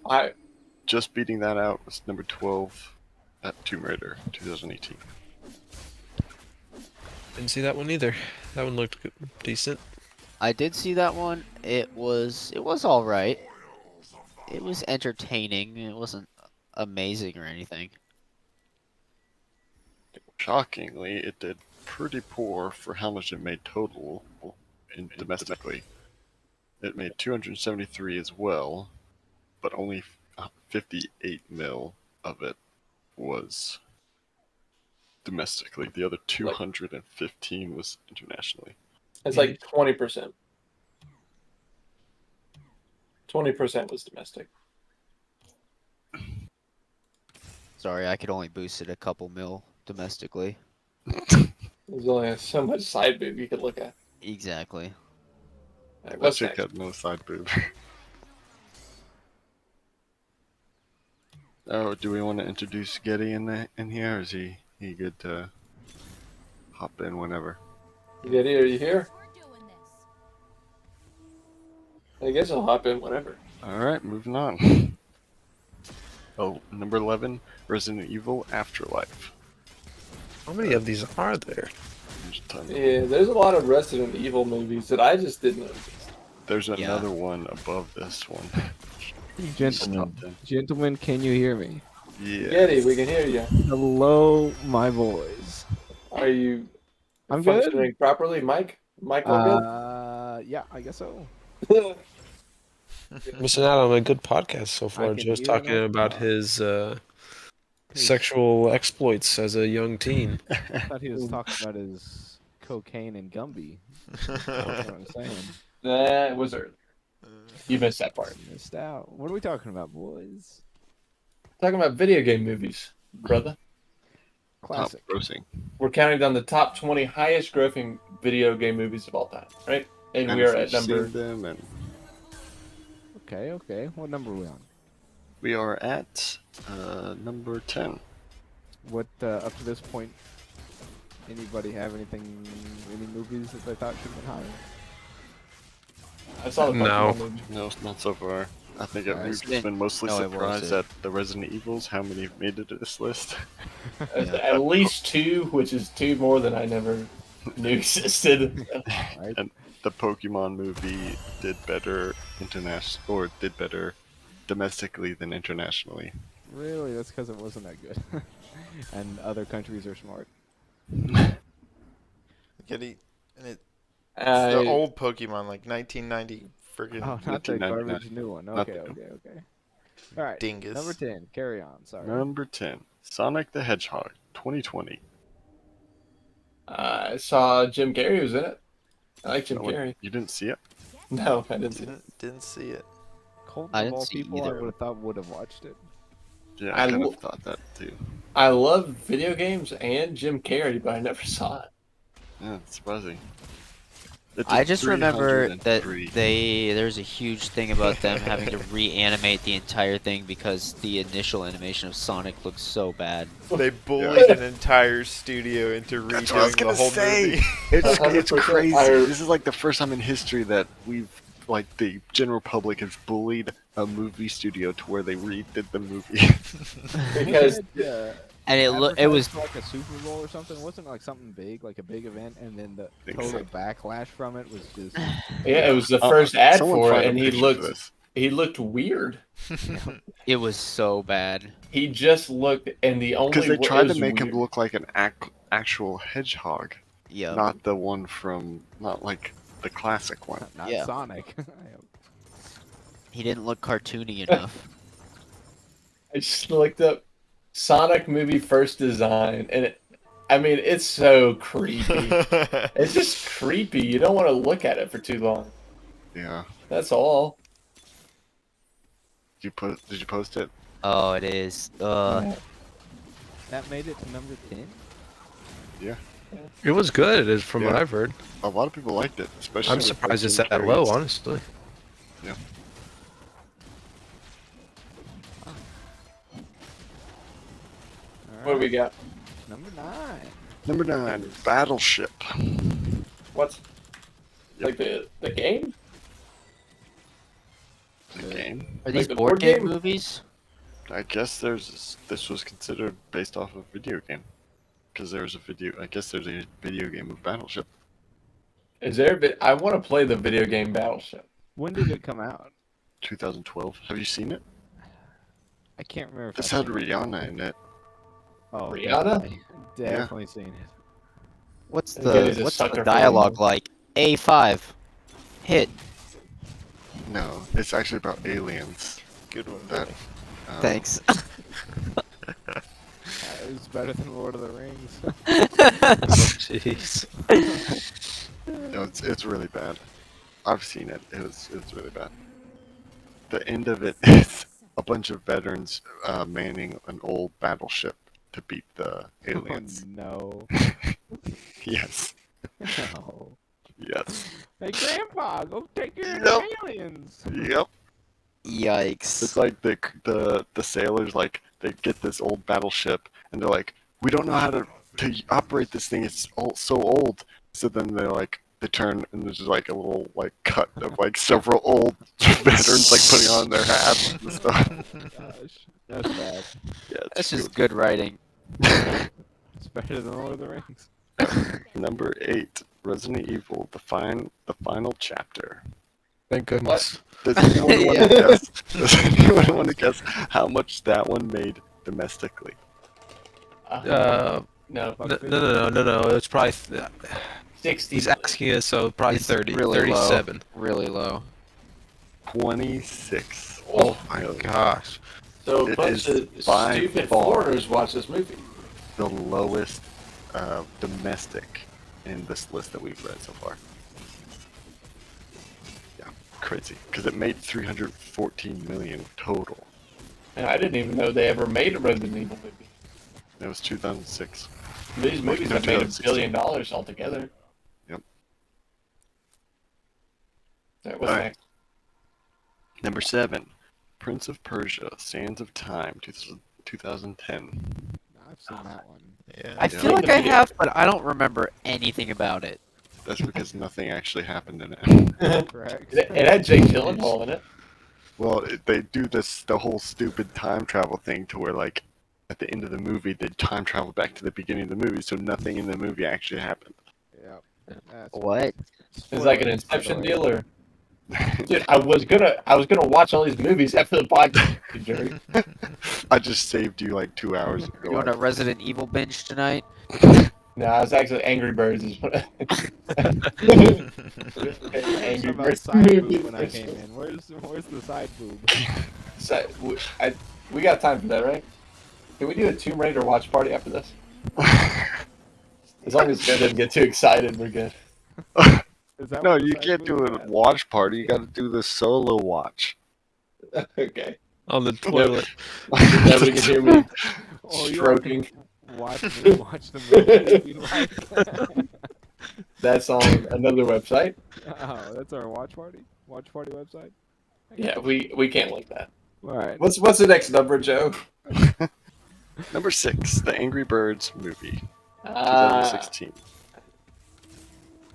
I Just beating that out was number 12 at Tomb Raider 2018. Didn't see that one either. That one looked decent. I did see that one. It was all right. It was entertaining. It wasn't amazing or anything. Shockingly, it did pretty poor for how much it made total in domestically. It made 273 as well, but only 58 mil of it was domestically. The other 215 was internationally. It's like 20%. 20% was domestic. Sorry, I could only boost it a couple mil domestically. There's only so much side boob you could look at. Exactly. Alright, That what's chick next? had no side boob. Oh, do we want to introduce Getty in here, or is he good to hop in whenever? Getty, are you here? I guess I'll hop in whenever. All right, moving on. Oh, number 11, Resident Evil Afterlife. How many of these are there? There's a ton. Yeah, there's a lot of Resident Evil movies that I just didn't know exist. There's Yeah. another one above this one. Gentlemen, Top 10. gentlemen, can you hear me? Yeah. Getty, we can hear you. Hello, my boys. Are you I'm good. functioning properly, Mike? Mike, all Yeah, I guess so. good? Missing out on a good podcast so far. can Joe's hear talking enough. about his sexual exploits as a young teen. I thought he was talking about his cocaine and Gumby. That's what I'm saying. That was earlier. You missed that part. Missed out. What are we talking about, boys? Talking about video game movies, brother. Top Classic. grossing. We're counting down the top 20 highest grossing video game movies of all time, right? And we if are at we've number. seen them, and Okay, okay. What number are we on? we are at number 10. What up to this point? Anybody have any movies that they thought should have been higher? I saw the No. Pokemon movie. No, not so far. I think Alright. we've just been mostly No, it surprised wasn't. at the Resident Evils, how many made it to this list. At least 2, which is 2 more than I never knew existed. Right? And the Pokemon movie did better did better domestically than internationally. Really? That's because it wasn't that good. And other countries are smart. Getty, and it's I- the old Pokemon, like 1990 friggin' Oh, not the 1999. garbage new one. Not Okay, the- okay. All right. dingus. Number 10. Carry on. Sorry. Number 10, Sonic the Hedgehog, 2020. I saw Jim Carrey was in it. I like Jim Oh, wait, Carrey. you didn't see it? No, I didn't see it. Didn't see it. Colton, I of didn't all see people, I either. would have thought would have watched it. Yeah, I I kind lo- of thought that too. I love video games and Jim Carrey, but I never saw it. Yeah, it's surprising. It I did just remember that 303. there's a huge thing about them having to reanimate the entire thing because the initial animation of Sonic looks so bad. They bullied an entire studio into That's what I was redoing the gonna whole say. movie. It's 100% crazy. I- This is like the first time in history that the general public has bullied a movie studio to where they redid the movie. Because And it was for, like a Super Bowl or something. Wasn't it like something big, like a big event, and then the Think total so. backlash from it was just. yeah, it was the first ad Someone for find it, a and he picture of looked this. weird. it was so bad. He just looked, and the only Because they wa- tried it to was make him weird. look like an actual hedgehog, Yeah. not the one not like the classic one. Not Yeah. Sonic. He didn't look cartoony enough. I just looked up Sonic movie first design, and it's so creepy. It's just creepy. You don't want to look at it for too long. Yeah. That's all. Did you post it? Oh, it is. That made it to number 10. It was good, is from what Yeah. I've heard. A lot of people liked it, especially. I'm with, like, surprised it's Jim that low, Carrey's- honestly. What do we got? Number 9. Number 9, Battleship. What's Yep. like the game? The game. Are these the board board game game? movies? I guess this was considered based off of a video game, because there's a video. I guess there's a video game of Battleship. Is there? I want to play the video game Battleship. When did it come out? 2012. Have you seen it? I can't remember. If This I've had seen it. Rihanna in it. Oh, Rihanna? Definitely seen it. What's Okay, he's a what's sucker the for dialogue women. like? A5. Hit. No, it's actually about aliens. Good one. That. buddy. Thanks. It's better than Lord of the Rings. Jeez. No, it's really bad. I've seen it. It's really bad. The end of it is a bunch of veterans manning an old battleship to beat the aliens. Oh, no. Yes, No. yes, Hey, Grandpa, go take care of Yep. the aliens. yep. Yikes. It's like the sailors, like, they get this old battleship and they're like, we don't know how to operate this thing. It's so old. So then they turn and there's just like a little like cut of like several old veterans like putting on their hats and stuff. Gosh, that's bad. Yeah, That's it's just good writing. It's better than Lord of the Rings. Number 8, Resident Evil: the final chapter. Thank goodness. Does anyone want to Yeah. guess? Does anyone want to guess how much that one made domestically? No. No, No. It's probably. 60. He's asking us, so probably It's 30, really 37. Low. Really low. 26. Oh my million. gosh. So a It bunch is of by stupid far foreigners watch this movie. The lowest domestic in this list that we've read so far. Yeah, crazy. Because it made 314 million total. And I didn't even know they ever made a Resident Evil movie. It was 2006. These movies No, have made $1 2016. billion altogether. Yep. That was All right. next. Number 7, Prince of Persia: Sands of Time, 2010. I've seen that one. Yeah. I Yeah. feel like I have, but I don't remember anything about it. That's because nothing actually happened in it. Correct. It had Jake Gyllenhaal in it. Well, they do the whole stupid time travel thing to where, like, at the end of the movie, they time travel back to the beginning of the movie, so nothing in the movie actually happened. Yep. That's What? It's like an Spoilers, by the Inception way. deal, or dude, I was gonna watch all these movies after the podcast, Jerry. I just saved you like 2 hours You want a ago. Resident Evil binge tonight? No, I was actually Angry Birds. Is what Talking Angry about Birds side boob movies. when I came in. Where's the side boob? So, we got time for that, right? Can we do a Tomb Raider watch party after this? As long as Joe doesn't get too excited, we're good. Is that No, what the you side can't do boob a is? watch party. You got to do the solo watch. Okay. On the toilet. Nobody can hear me Oh, you stroking. watch the movie. You like. That's on another website. Oh, that's our watch party website. Yeah, we can't link that. All right. What's the next number, Joe? Number 6, the Angry Birds movie, Uh, 2016.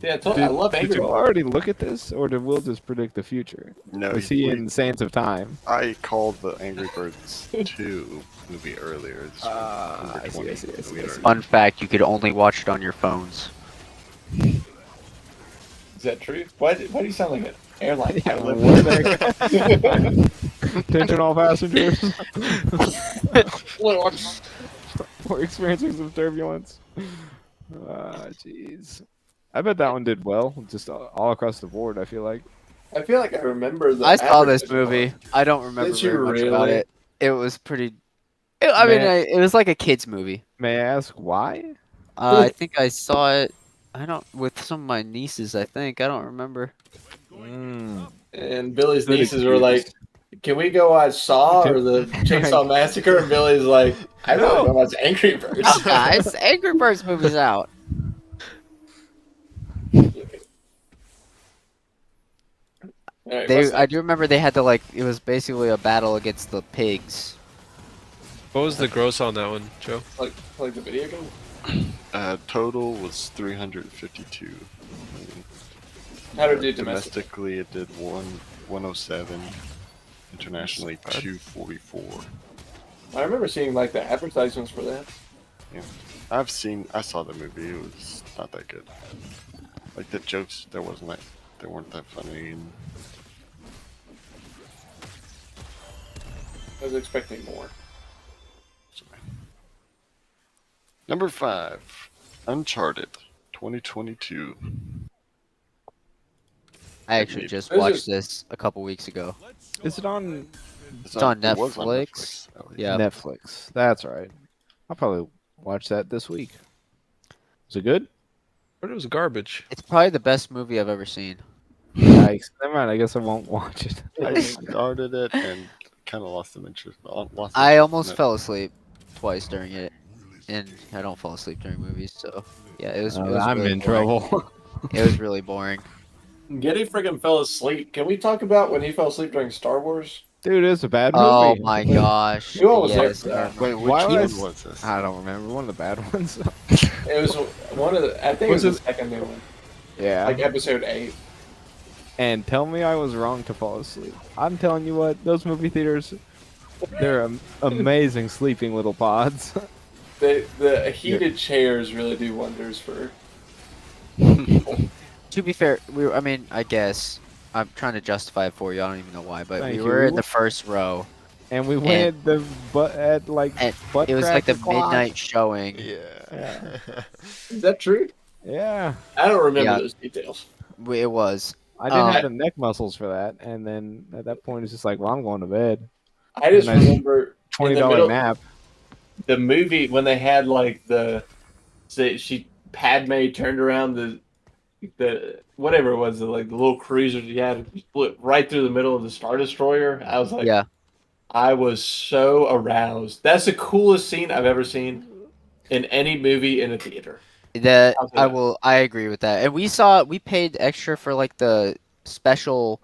yeah, I love Did Angry you Birds. already look at this, or did Will just predict the future? No, Was he in Sands of Time? I called the Angry Birds 2 movie earlier. This was number I see, 20. I see, I see, We I had see. Fun fact, you could only watch it on your phones. Is that true? Why do you sound like an airline Yeah, pilot? what the heck? Attention all passengers. We're experiencing some turbulence. Jeez. I bet that one did well, just all across the board, I feel like. I feel like I remember the. I saw this advertisement. movie. I don't remember Did you very much about really? it. It was pretty. I mean, Man. it was like a kids movie. May I ask why? I think I saw it. I don't with some of my nieces. I think I don't remember. And Billy's Good nieces were like, excuse. "Can we go watch Saw or the Chainsaw Massacre?" And Billy's like, "I really No. want to watch Angry Birds." No, guys, Angry Birds movie's out. All right, what's I do remember they had to like. It was basically a battle against the pigs. What was the gross on that one, Joe? like the video game? Total was 352 million. How did it do domestic? Domestically, it did 107. Internationally, 244. I remember seeing like the advertisements for that. I saw the movie. It was not that good. Like the jokes, they weren't that funny. And I was expecting more. Number 5, Uncharted, 2022. I actually just This is- watched this a couple weeks ago. Is it on It's on it was Netflix. at least. Yeah. Netflix? That's right. I'll probably watch that this week. Is it good? But it was garbage. It's probably the best movie I've ever seen. Yikes. Never mind. I guess I won't watch it. I started it and kind of lost some interest. Lost I interest almost in it. fell asleep twice during it, and I don't fall asleep during movies, so yeah, it was I'm really in boring. trouble. It was really boring. Getty friggin' fell asleep. Can we talk about when he fell asleep during Star Wars? Dude, it's a bad Oh movie. my gosh. You almost there Yes, for I that. remember. Wait, Why which was- one was this? I don't remember. One of the bad ones. It was one of the. I think Was it was it- the second new one, Yeah. like episode 8. And tell me I was wrong to fall asleep. I'm telling you what, those movie theaters, they're amazing sleeping little pods. The heated chairs really do wonders for. To be fair, I mean, I guess I'm trying to justify it for you. I don't even know why, but Thank we were in you. the first row. And we went at the like And butt it was like the crack o'clock. midnight showing. Yeah. Is that true? Yeah. I don't remember Yeah. those details. It was. I didn't Um, have the neck muscles for that, and then at that point it's just like, well, I'm going to bed. I just And I- remember in the $20 middle, nap. the movie when they had like Padme turned around the whatever it was, the little cruiser she had, split right through the middle of the Star Destroyer. I was like, Yeah. I was so aroused. That's the coolest scene I've ever seen in any movie in a theater. That I'll say that. I agree with that. And we paid extra for like the special,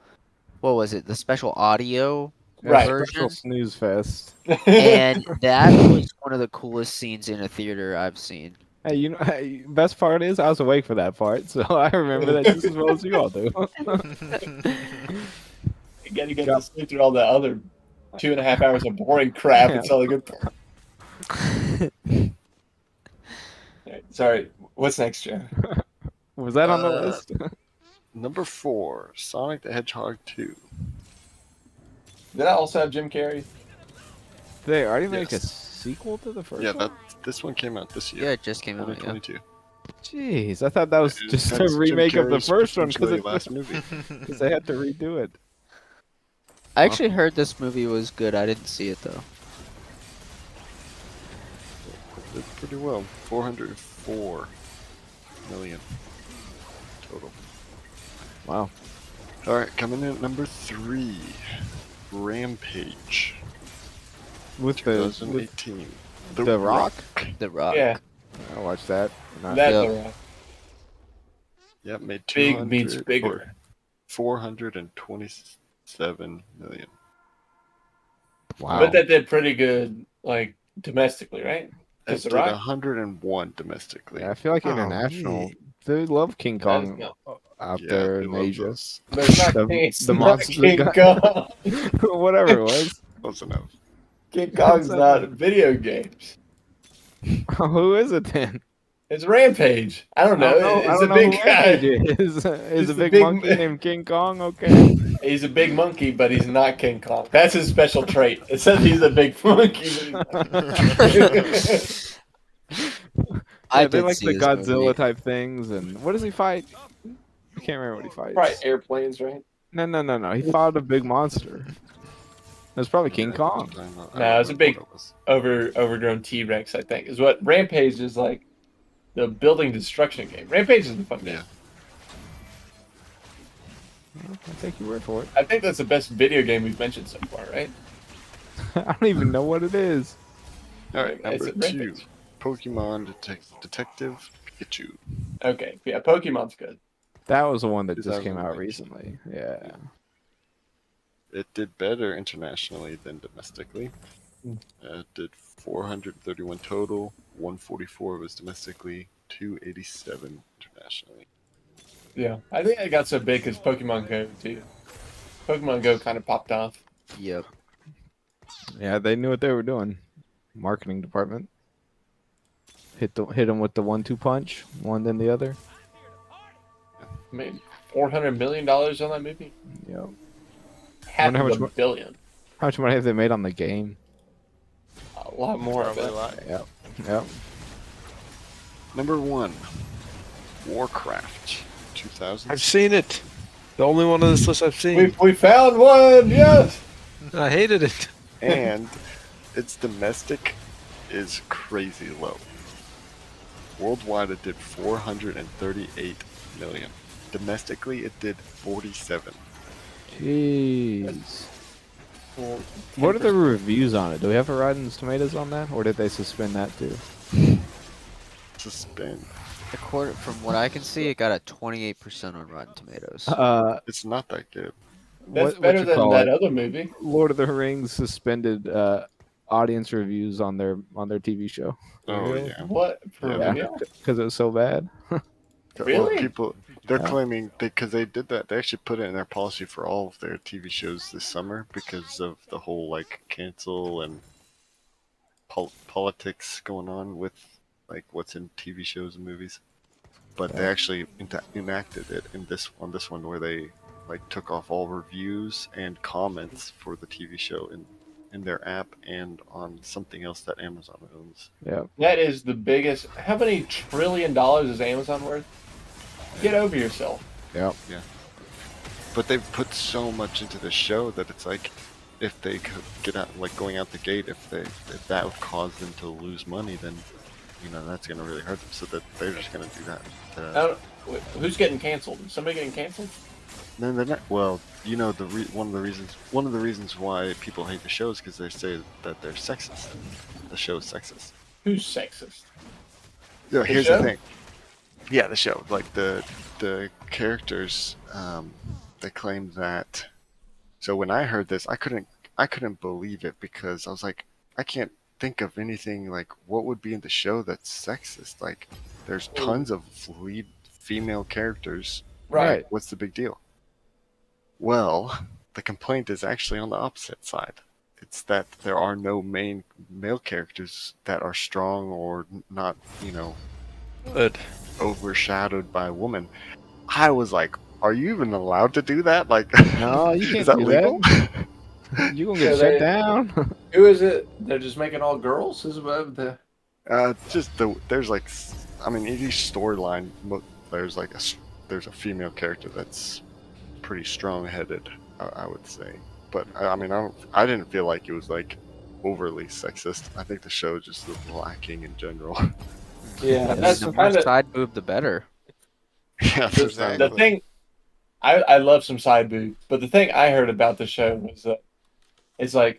what was it? The special audio Right. Special version. snooze fest. And that was one of the coolest scenes in a theater I've seen. Hey, you know, best part is I was awake for that part, so I remember that just as well as you all do. Again, you get to sleep through all the other 2.5 hours of boring crap. It's all a good part. Alright, sorry, what's next, Joe? Was that on the list? Number 4, Sonic the Hedgehog 2. Did I also have Jim Carrey? Did they already make a Yes. sequel to the first Yeah, one? this one came out this Yeah, year. it just came out. Yeah. 2022. Jeez, I thought that was just a That's Jim remake of the Carrey's first one because potentially last movie. they had to redo it. I actually heard this movie was good. I didn't see it though. Did pretty well. 404 million total. Wow. All right, coming in at number 3, Rampage, With 2018. The Rock? The Rock. Yeah, I watched that. Not- that's Yeah. all right. Yep, made Big 200 meets or bigger. 427 million. Wow. But that did pretty good, like domestically, right? It It's The did Rock? 101 domestically. Yeah, I feel like Oh, international. neat. They love King Kong no. out Yeah, there they in love Asia. those. There's not The- King, the not monster King guy. Kong. Whatever it was. Close enough. King Kong's not video games. Who is it then? It's Rampage. I don't know. I It's don't a know big who guy. Rampage is. Is He's a the big, big monkey ma- named King Kong? Okay. He's a big monkey, but he's not King Kong. That's his special trait. It says he's a big monkey. But he's not. I Yeah, they did like see the this Godzilla movie. type things. And what does he fight? I can't remember what he fights. Probably airplanes, right? No. He fought a big monster. It was probably King Kong. No, it's a big- Overgrown T-Rex, I think, is what Rampage is like. The building destruction game. Rampage is a fun game. Yeah. I'll take your word for it. I think that's the best video game we've mentioned so far, right? I don't even know what it is. All right, It's number a 2, Rampage. Pokemon Detective Pikachu. Okay, yeah, Pokemon's good. That was the one that just came out 2019. recently. Yeah. It did better internationally than domestically. Hmm. It did 431 total, 144 was domestically, 287 internationally. Yeah, I think I got so big because Pokemon Go too. Pokemon Go kind of popped off. Yep. Yeah, they knew what they were doing. Marketing department. Hit them with the 1-2 punch, one then the other. Made $400 million on that movie. Yep. Half Wonder how of much a mo- billion. How much money have they made on the game? A lot more of Probably a it. lot. Yep. Number 1, Warcraft 2000. I've seen it. The only one on this list I've seen. We found one. Yes. I hated it. And its domestic is crazy low. Worldwide, it did 438 million. Domestically, it did 47. Jeez. Well, What are the 10%. reviews on it? Do we have a Rotten Tomatoes on that, or did they suspend that too? Suspend. From what I can see, it got a 28% on Rotten Tomatoes. It's not that good. That's what better you than call that it? other movie. Lord of the Rings suspended audience reviews on their TV show. Oh Really? yeah. What? For Yeah. real? Because it was so bad. Well, Really? they're Yeah. claiming because they did that. They actually put it in their policy for all of their TV shows this summer because of the whole like cancel and politics going on with like what's in TV shows and movies. But they Yeah. actually enacted it in this one where they like took off all reviews and comments for the TV show in their app and on something else that Amazon owns. Yeah. That is the biggest. How many $1 trillion is Amazon worth? Get over yourself. Yeah. But they've put so much into the show that it's like if they could get out like going out the gate, if that would cause them to lose money, then that's gonna really hurt them. So that they're just gonna do that. Who's getting canceled? Is somebody getting canceled? No, they're not. Well, one of the reasons why people hate the show is because they say that they're sexist. The show is sexist. Who's sexist? Yeah, The here's show? the thing. Yeah, the show. Like the characters, they claim that. So when I heard this, I couldn't believe it because I was like, I can't think of anything like what would be in the show that's sexist. Like, there's tons of lead female characters. Right. What's the big deal? Well, the complaint is actually on the opposite side. It's that there are no main male characters that are strong or not, Good. overshadowed by a woman. I was like, are you even allowed to do that? Like, No, you can't is that do legal? You're gonna So get they- shut down. Who is it? They're just making all girls? Is what the There's like, I mean, in each storyline, there's like there's a female character that's pretty strong-headed, I would say. But I mean, I didn't feel like it was like overly sexist. I think the show just was lacking in general. yeah. That's the more kind of side boob, the better. Yeah, the thing. I love some side boob, but the thing I heard about the show was that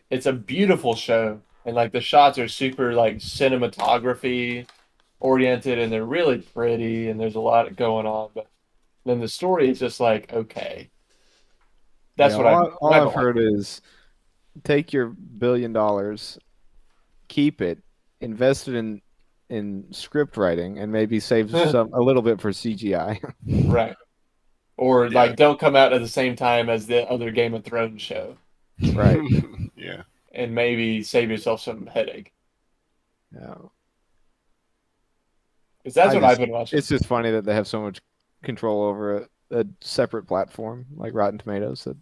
it's a beautiful show, and like the shots are super like cinematography oriented, and they're really pretty, and there's a lot going on. But then the story is just like okay. That's Yeah, what all I've I've heard is take your $1 billion, keep it, invest it in script writing, and maybe save a little bit for CGI. Right. Or Yeah. like don't come out at the same time as the other Game of Thrones show, Right. Yeah. and maybe save yourself some headache. Yeah. Because that's I what just- I've been watching. It's just funny that they have so much control over a separate platform like Rotten Tomatoes that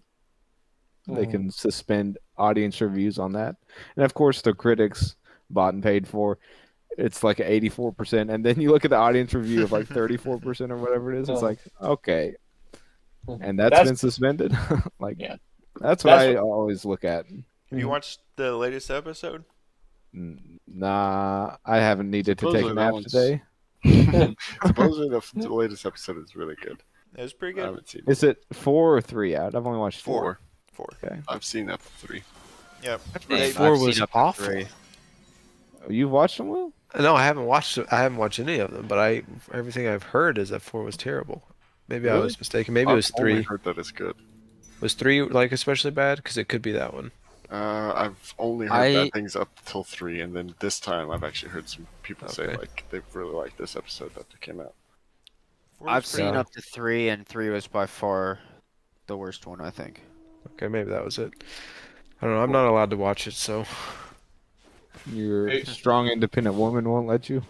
they can suspend audience reviews on that. And of course, the critics bought and paid for. It's like 84%, and then you look at the audience review of like 34% or whatever it is. It's like, okay, and that's been suspended. Like, Yeah. that's what That's I always look at. Have you watched the latest episode? Nah, I haven't needed to take Supposedly a that nap one's- today. Supposedly the latest episode is really good. It was pretty I good. haven't seen Is it 4 or 3 out? I've only watched 4. 4. Okay. I've seen up to 3. Yep. Dang, Four I've was seen up to awful. 3. You've watched them, Will? No, I haven't watched it. I haven't watched any of them, but everything I've heard is that 4 was terrible. Maybe I Really? was mistaken. Maybe it was I've only 3. heard that it's good. Was 3 like especially bad? Because it could be that one. I've only heard bad things up till 3, and then this time I've actually heard some people say Okay. like they really liked this episode that came out. Four was I've pretty seen Yeah. up to 3, and 3 was by far the worst one, I think. Okay, maybe that was it. I don't know. I'm not allowed to watch it, so Your Hey. strong, independent woman won't let you.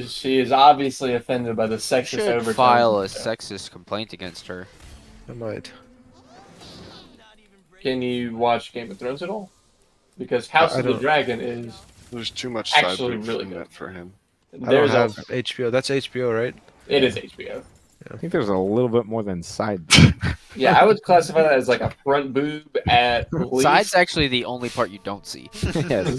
She is obviously offended by the sexist Should overtones. file a of the show. sexist complaint against her. I might. Can you watch Game of Thrones at all? Because House I of the don't- Dragon is There's too much side Actually boob really in good. that for him. I don't there's have also, HBO. That's HBO, right? it is HBO. I think there's a little bit more than side. Yeah, I would classify that as like a front boob at least. Side's actually the only part you don't see. Yes.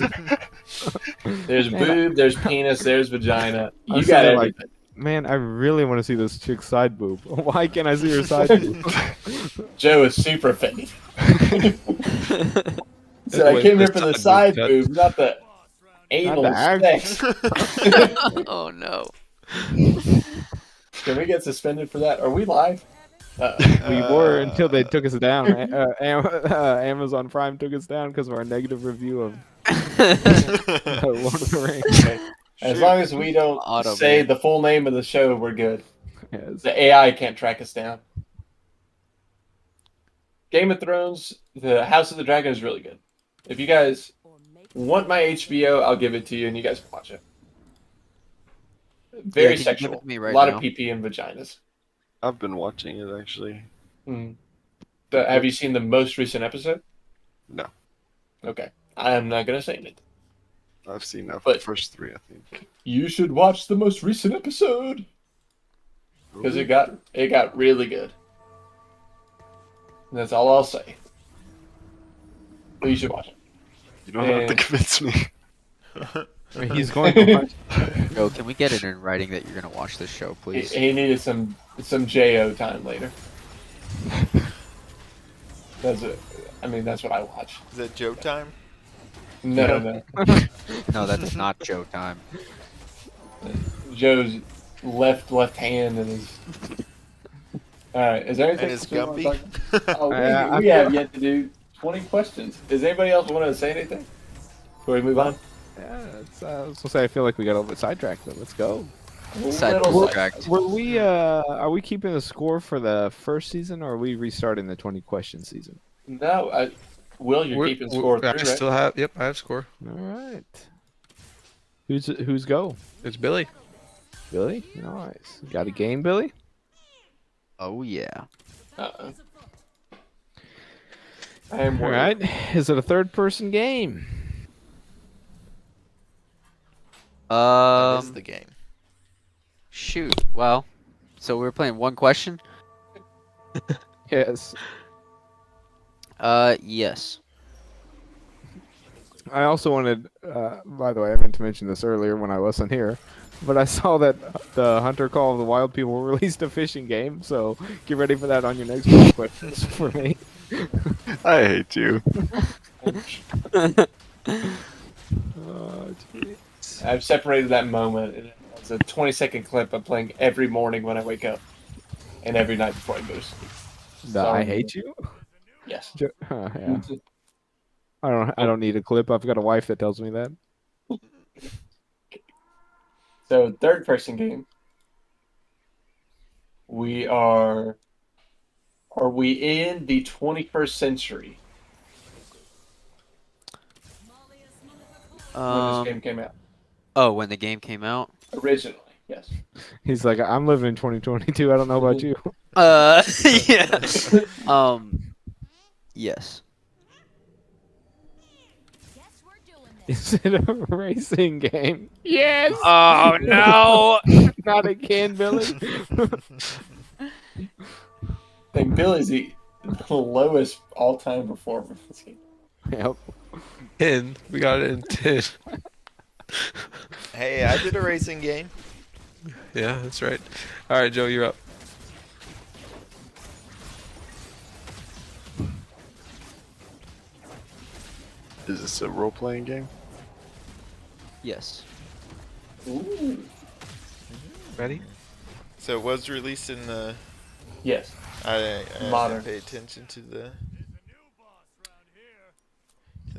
There's boob, there's penis, there's vagina. I'm You got saying, everything. Man, I really want to see this chick's side boob. Why can't I see her side boob? Joe is super offended. So I Wait came for here the for the side side boob boob, not the Not anal the act- sex. Oh no. Can we get suspended for that? Are we live? We were until they took us down. Amazon Prime took us down because of our negative review of Lord of the Rings. As Shoot. long as we don't Auto say ban. the full name of the show, we're good. Yes. The AI can't track us down. Game of Thrones, the House of the Dragon is really good. If you guys want my HBO, I'll give it to you and you guys can watch it. Very can you give it sexual. to me A right lot now? of PP and vaginas. I've been watching it actually. Have you seen the most recent episode? No, Okay. I'm not going to say anything. I've seen the But- first 3, I think. You should watch the most recent episode because it got really good. And that's all I'll say. But you should watch it. You don't have to and- convince me. I mean, he's going to watch. Joe, can we get it in writing that you're gonna watch this show, He, please? he needed some Jo time later. That's it. I mean, that's what I watch. Is that Joe time? No. No, that's not Joe time. Joe's left hand and his. All right. Is there anything And his else we wanna Gumby? talk- Oh, I we feel- have yet to do 20 questions. Does anybody else want to say anything before we move on? Yeah, I was gonna say I feel like we got a little bit sidetracked, but let's go. Side Little tracked. Were we? Are we keeping the score for the first season, or are we restarting the 20 question season? No, Will, you're keeping score I 3, right? still have. Yep, I have score. All right. Who's go? It's Billy. Billy. Nice. Got a game, Billy? Oh yeah. Uh-oh. I am All worried. right. Is it a third-person game? That is Um. the game. Shoot. Well, so we're playing one question. Yes. Yes. I also wanted. By the way, I meant to mention this earlier when I wasn't here, but I saw that the Hunter Call of the Wild people released a fishing game. So get ready for that on your next few questions for me. I hate you. Oh, gee. I've separated that moment. And it's a 20-second clip I'm playing every morning when I wake up, and every night before I go to sleep. The I hate you. Yes. Yeah. I don't need a clip. I've got a wife that tells me that. So third-person game. We are. Are we in the 21st century when this game came out? Oh, when the game came out. Originally, yes. He's like, I'm living in 2022. I don't know about you. Yeah. Yes. Is it a racing game? Yes. Oh no. Not again, Billy. I think Billy's the lowest all-time performer in this game. Yep. 10. We got it in 10. Hey, I did a racing game. Yeah, that's right. All right, Joe, you're up. Is this a role-playing game? Yes. Ooh. Ready? So it was released in the. Yes. I Modern. didn't pay attention to the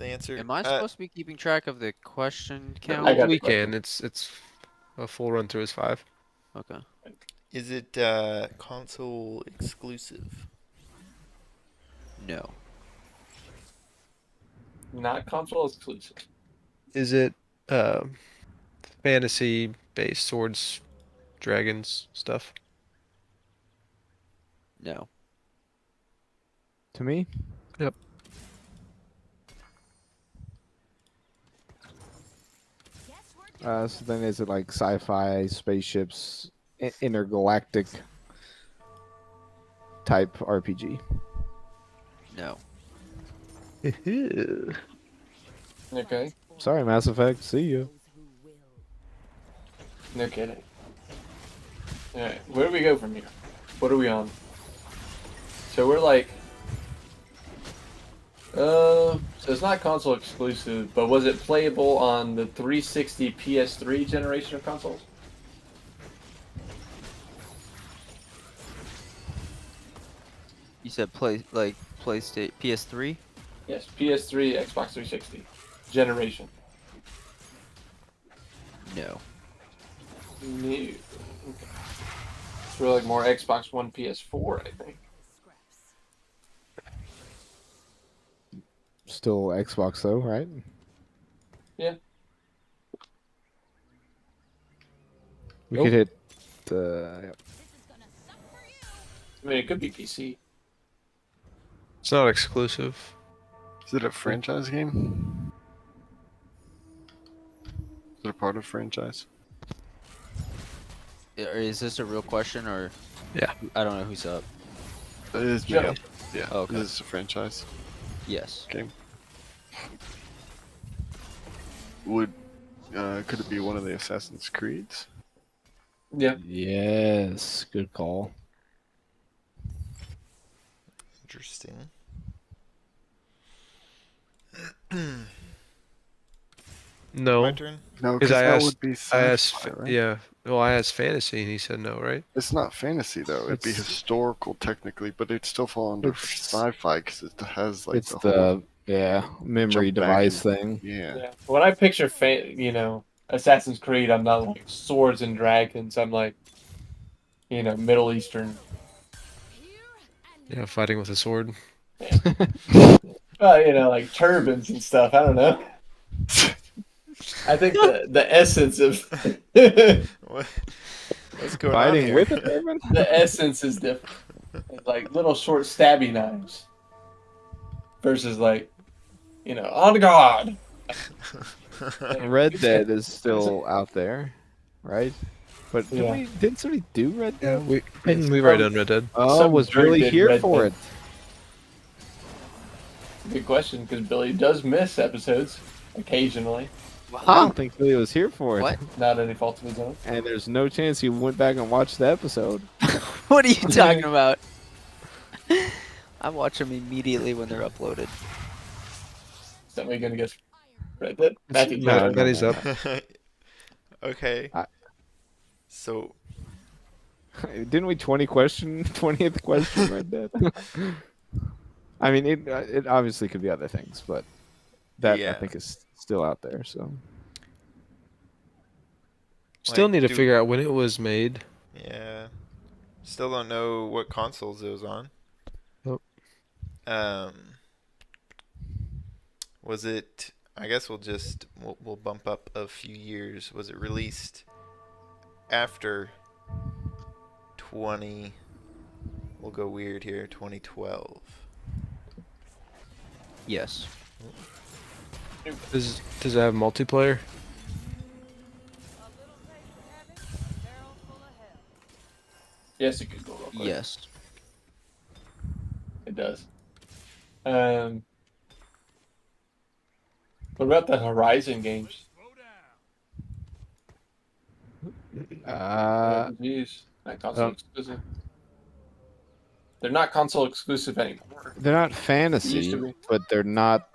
answer. Am I supposed to be keeping track of the question count? I got We the question. can. It's a full run through is 5. Okay. Is it console exclusive? No. Not console exclusive. Is it fantasy based swords, dragons stuff? No. To me? Yep. So then is it like sci-fi, spaceships, intergalactic type RPG? No. Okay. Sorry, Mass Effect. See you. No kidding. All right, where do we go from here? What are we on? So we're like, so it's not console exclusive, but was it playable on the 360 PS3 generation of consoles? You said PlayStation PS3? Yes, PS3, Xbox 360 generation. No. No. Okay. So we're like more Xbox One, PS4, I think. Still Xbox though, right? Yeah. We Nope. could hit. Yeah. I mean, it could be PC. It's not exclusive. Is it a franchise game? Is it a part of franchise? Is this a real question or? Yeah. I don't know who's up. It is Joe. made up. Yeah. Oh, okay. Is this a franchise Yes. game? Could it be one of the Assassin's Creeds? Yeah. Yes. Good call. Interesting. No, My turn. No, because because I that asked. would be I sci-fi, asked. right? Yeah. Well, I asked fantasy, and he said no, right? It's not fantasy though. It'd be It's- historical technically, but it'd still fall under It's- sci-fi because it has like It's the whole memory jump back device and- thing. Yeah. Yeah. When I picture, Assassin's Creed, I'm not like swords and dragons. I'm like, Middle Eastern. Yeah, fighting with a sword. Like turbans and stuff. I don't know. I think the essence of What? What's going on Fighting here? with it, Evan? the essence is different. It's like little short stabby knives versus like, on guard. Red Dead is still out there, right? But Yeah. didn't somebody do Red Yeah, Dead? we've already done Red Dead. Oh, Some was jerk Billy did here Red for Dead. it? Good question, because Billy does miss episodes occasionally. I don't think Billy was here for it. What? Not any fault of his own. And there's no chance he went back and watched the episode. What are you talking about? I watch them immediately when they're uploaded. Somebody gonna guess Red Dead? Matthew, No, go. no, Matty's up. Okay. So Didn't we 20th question Red Dead? I mean, it obviously could be other things, but that Yeah. I think is still out there. So Still Like, need to do- figure out when it was made. yeah, still don't know what consoles it was on. Nope. Was it? I guess we'll bump up a few years. Was it released after 20? We'll go weird here. 2012. Yes. Does it have multiplayer? Yes, it could go real quick. Yes. It does. What about the Horizon games? Jeez, not console exclusive. They're not console exclusive anymore. they're not Used to fantasy, be. but they're not.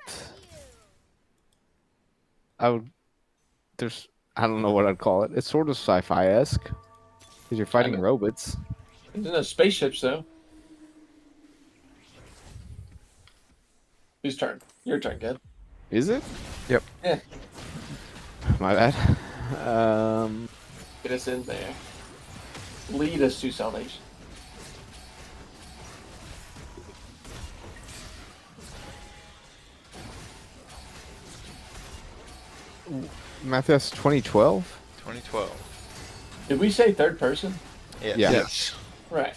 I don't know what I'd call it. It's sort of sci-fi-esque because you're fighting Kinda. robots. There's no spaceships though. Whose turn? Your turn, kid. Is it? Yep. Yeah. My bad. Get us in there. Lead us to salvation. Matthew, that's 2012. 2012. Did we say third person? Yes. Yeah. Yes. Right.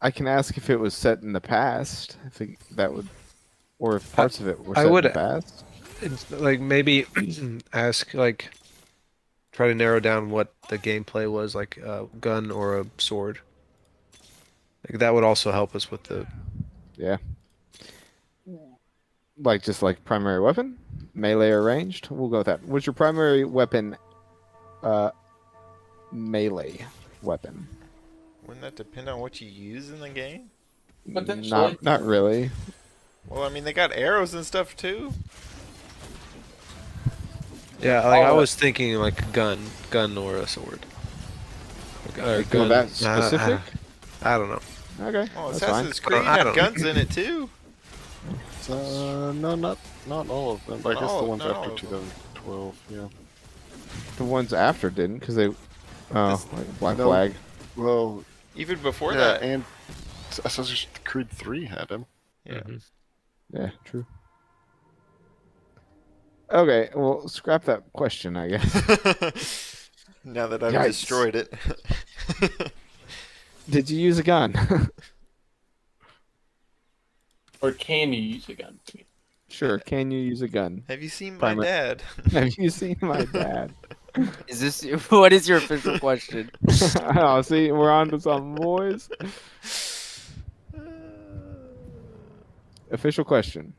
I can ask if it was set in the past. I think that would, or if parts of it were I set would- in the past. It's like maybe ask like try to narrow down what the gameplay was, like a gun or a sword. Like that would also help us with the Yeah. Like just like primary weapon, melee or ranged. We'll go with that. What's your primary weapon? Melee weapon. Wouldn't that depend on what you use in the game? Potentially. Not really. Well, I mean, they got arrows and stuff too. Yeah, like I Oh, was thinking like gun or a sword. Or Go gun. that specific. I don't know. Okay, Well, that's fine. Assassin's Creed I had don't- guns in it too. No, not all of them. I Not guess all- the ones not after all of them. 2012. Yeah. The ones after didn't because they. Oh, This- like Black No. Flag. Well, Even before yeah, that. and Assassin's Creed 3 had him. Yeah. Mhm. Yeah, true. Okay, well, scrap that question, I guess. Now that I've Yikes. destroyed it. Did you use a gun? Or can you use a gun? Sure. Can you use a gun? Have you seen my Primary- dad? Have you seen my dad? Is this what is your official question? Oh, see, we're on to something, boys. Official question: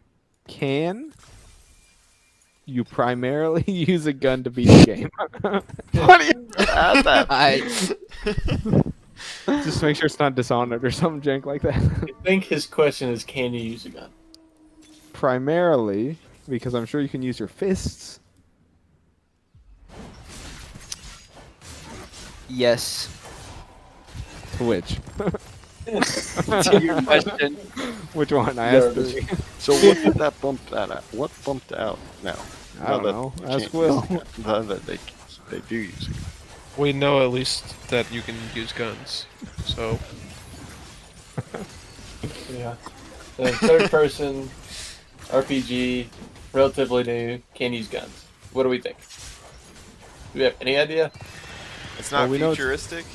can you primarily use a gun to beat the game? What do you add that? I Just make sure it's not Dishonored or something jank like that. I think his question is, can you use a gun? Primarily, because I'm sure you can use your fists. yes. To which? To your question. Which one? I asked. No, three. So what did that bump that at? What bumped out now? I don't Now that know. you Ask can't Will. use it, now that they do use it. We know at least that you can use guns. So Yeah. Third person, RPG, relatively new, can use guns. What do we think? Do we have any idea? It's not Well, we know it's- futuristic.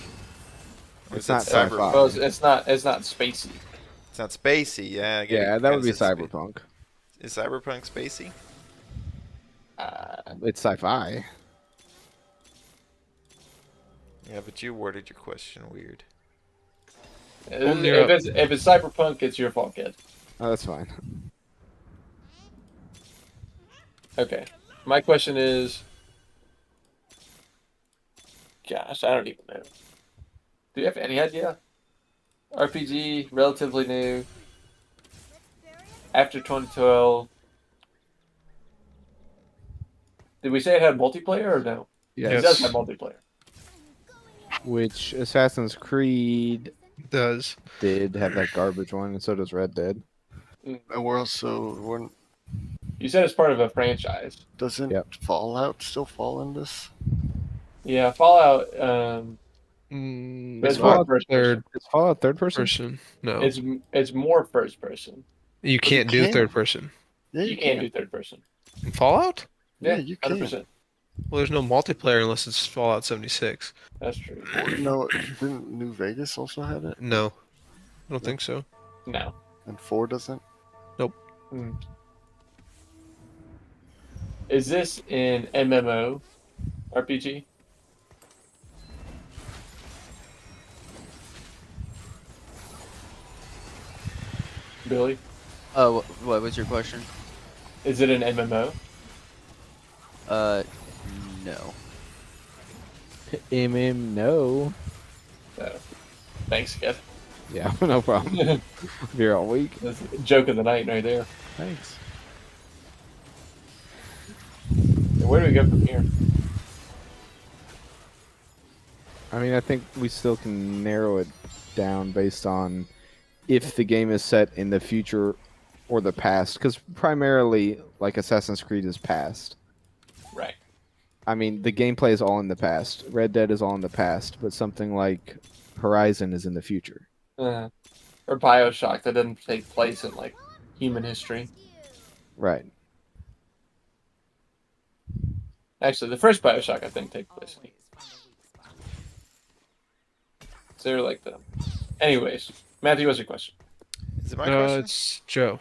Or It's is it not cyber? sci-fi. Well, it's not spacey. It's not spacey. Yeah. I get Yeah, it. that would be Kinda said cyberpunk. Is cyberpunk spacey? It's sci-fi. Yeah, but you worded your question weird. Only if it's cyberpunk, it's your fault, kid. Oh, that's fine. Okay. My question is, gosh, I don't even know. Do you have any idea? RPG, relatively new, after 2012. Did we say it had multiplayer or no? Yes. It does have multiplayer. Which Assassin's Creed does. did have that garbage one, and so does Red Dead. And we're You said it's part of a franchise. doesn't Yep. Fallout still fall in this? Yeah, Fallout. Mm, It's it's more not first third Is Fallout third person? person. No, It's more first person. you can't do can. third person. Yeah, You can't do third person. In Fallout? Yeah, you can. 100%. Well, there's no multiplayer unless it's Fallout 76. That's true. No, didn't New Vegas also have it? No, I don't think so. No. And 4 doesn't? Mm. Is this an MMO RPG? Billy, Oh, what was your question? is it an MMO? No. No. Thanks, kid. Yeah, no problem. Here all week. That's the joke of the night right there. Thanks. Where do we go from here? I mean, I think we still can narrow it down based on if the game is set in the future or the past, because primarily, like Assassin's Creed is past. Right. I mean, the gameplay is all in the past. Red Dead is all in the past, but something like Horizon is in the future. Or Bioshock that didn't take place in like human history. Right. Actually, the first Bioshock I think take place. So they're like the. Anyways, Matthew, what's your question? Is it my question? It's Joe.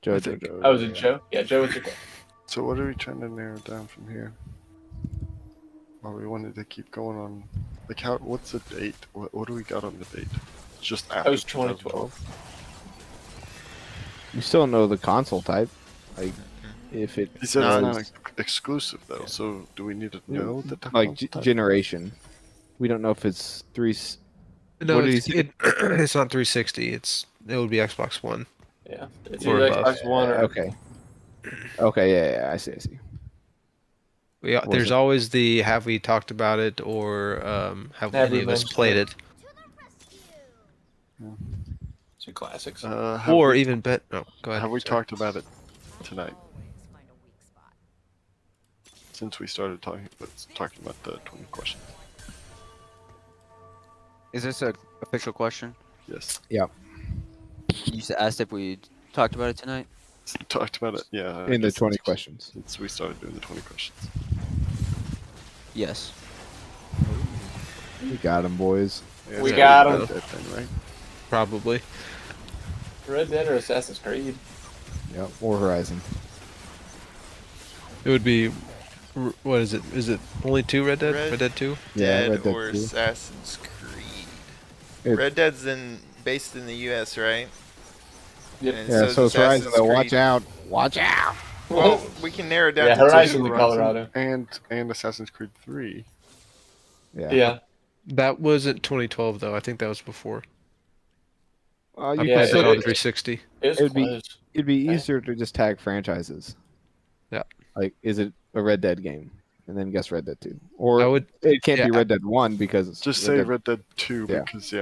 I think. Joe. Oh, was it Joe? Yeah, Joe, what's your question? So what are we trying to narrow down from here? Well, we wanted to keep going on, like what's the date? What do we got on the date? Just after That was 2012. You still know the console type. Like, if it He said it's not was exclusive though. So do we need to know the like technology? generation, we don't know if it's No, What did he it's say? it's not 360. It would be Xbox One Yeah, it's or either above. Xbox One or Okay. Okay, yeah, I see. Yeah, Was there's it? always the have we talked about it or have Have any we of us mentioned played it? it? two classics. Have Or we, even bet. Oh, go ahead. have we Sorry. talked about it tonight? Since we started talking about the 20 questions. Is this a official question? Yes. Yeah. You asked if we talked about it tonight. Talked about it. Yeah. I In the guess 20 since- questions. Since we started doing the 20 questions. Yes. We got him, boys. Yeah, We so got Red 'em. Dead then, right? Probably. Red Dead or Assassin's Creed. Yep. Or Horizon. It would be. What is it? Is it only two Red Dead? Red Dead 2? Yeah, Dead Red Dead or 2. Assassin's Creed. It- Red Dead's based in the U.S., right? Yep. And Yeah, is so it's Horizon Assassin's though. Watch Creed. out! Watch out! Well, we can narrow it down Yeah, to Horizon two. in Colorado. And Assassin's Creed 3. Yeah. Yeah. That wasn't 2012 though. I think that was before. You I can Yeah, played still it on it- 360. It was It'd be- close. It'd be Okay. easier to just tag franchises. Yeah. Like, is it a Red Dead game? And then guess Red Dead 2. I Or would. it can't yeah, be Red Dead 1 because it's Just Red say Dead. Red Dead 2 Yeah. because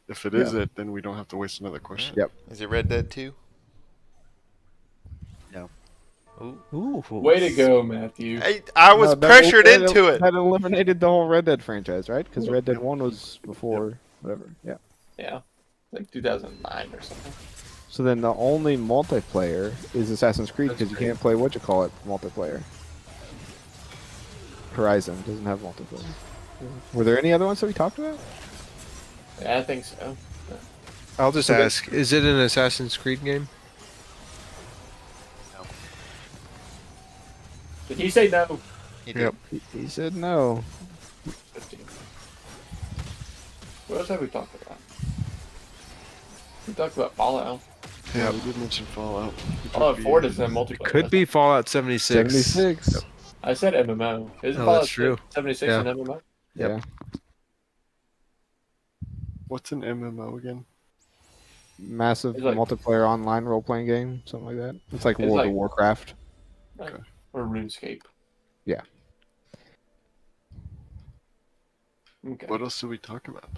if it Yeah. is it, then we don't have to waste another question. Yep. Is it Red Dead 2? No. Ooh. Way to go, Matthew. I was No, that- pressured that- into it. That eliminated the whole Red Dead franchise, right? Because Red Dead 1 was before, whatever. Yeah. Yeah. Like 2009 or something. So then the only multiplayer is Assassin's Creed That's because you great. can't play multiplayer. Horizon doesn't have multiplayer. Were there any other ones that we talked about? Yeah, I think so. I'll just ask: is it an Assassin's Creed game? Did he say no? You did. Yep. He said no. 15. What else have we talked about? We talked about Fallout. Yeah, we did mention Fallout. Fallout 4 doesn't have multiplayer. Could be Fallout 76. 76. I said MMO. Isn't Oh, Fallout that's true. 76 Yeah. an MMO? Yep. Yeah. What's an MMO again? Massive It's like- multiplayer online role playing game, something like that. It's like It's World like- of Warcraft. Or RuneScape? Yeah. Okay. What else did we talk about?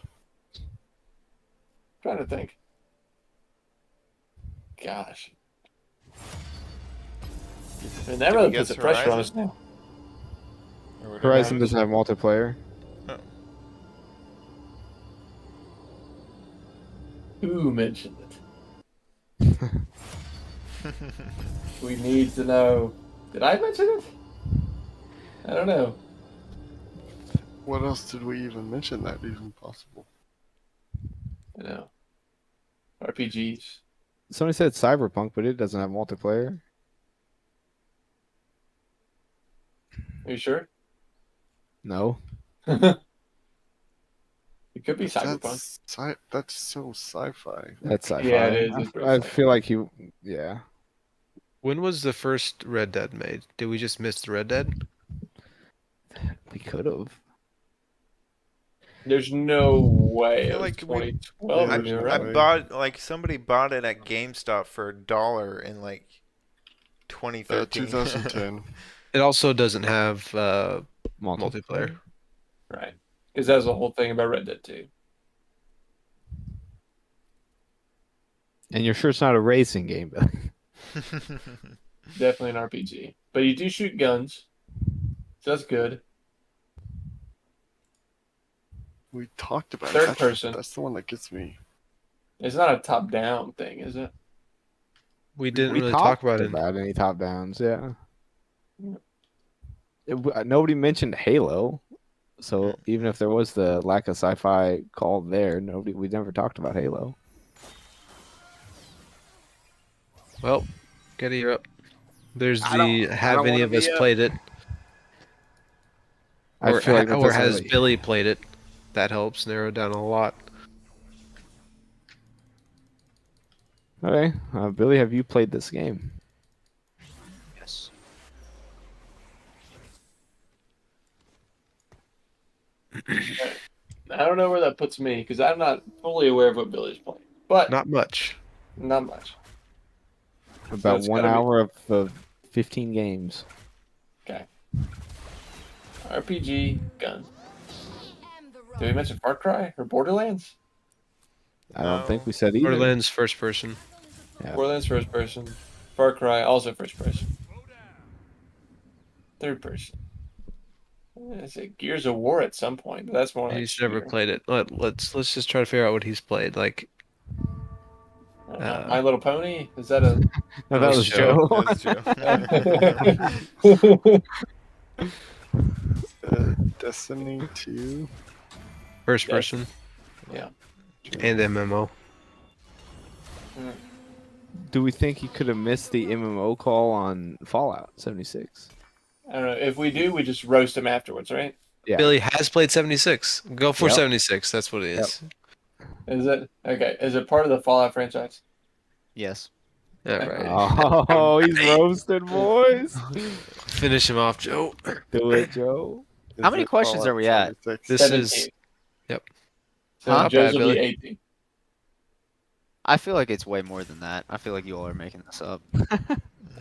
Trying to think. Gosh. And that Did we really guess puts the pressure on Horizon? us now. Or whatever. Horizon doesn't have multiplayer. Who mentioned it? We need to know. Did I mention it? I don't know. What else did we even mention that even possible? I know. RPGs. Somebody said Cyberpunk, but it doesn't have multiplayer. Are you sure? No. It could be Cyberpunk. That's so sci-fi. That's sci-fi. Yeah, it is. It's real I sci-fi. feel like you. Yeah. When was the first Red Dead made? Did we just miss the Red Dead? We could have. There's no way. I feel It was like we- 2012 Yeah, or new, I- right? I bought somebody bought it at GameStop for $1 in like 2013. 2010. It also doesn't have multiplayer. Right. Because that was the whole thing about Red Dead 2. And you're sure it's not a racing game, Bill? Definitely an RPG. But you do shoot guns. So that's good. We talked about Third it. person. That's the one that gets me. It's not a top down thing, is it? We didn't We really talk about it. about any top downs. Yeah. Nobody mentioned Halo, so even if there was the lack of sci-fi call there, we never talked about Halo. Well, Getty, you're up. There's I the don't have any wanna of us be up. played it? I feel like that or doesn't has really- Billy played it? That helps narrow down a lot. Okay, Billy, have you played this game? that puts me, because I'm not fully aware of what Billy's playing, but Not much. not much. About it's 1 gotta be- hour of 15 games. Okay. RPG gun. Did we mention Far Cry or Borderlands? I don't No. think we said either. Borderlands first person. Yeah. Borderlands first person. Far Cry also first person. Third person. Is it Gears of War at some point? But that's more like He's never shooter. played it. Let's just try to figure out what he's played. Like, I don't know. My Little Pony? Is that a? No, that was was Joe. Joe. That's true. Destiny 2. first Yes. person Yeah. and MMO. Do we think he could have missed the MMO call on Fallout 76? I don't know. If we do, we just roast him afterwards, right? Yeah. Billy has played 76. Go for Yep. 76. That's what it is. Is it okay? Is it part of the Fallout franchise? Yes. All right. Oh, he's roasted, boys. Finish him off, Joe. Do it, Joe. How many questions are we at? 76? This 17. is yep. So Huh? Joe's Not bad, will be Billy. 18. I feel like it's way more than that. I feel like you all are making this up.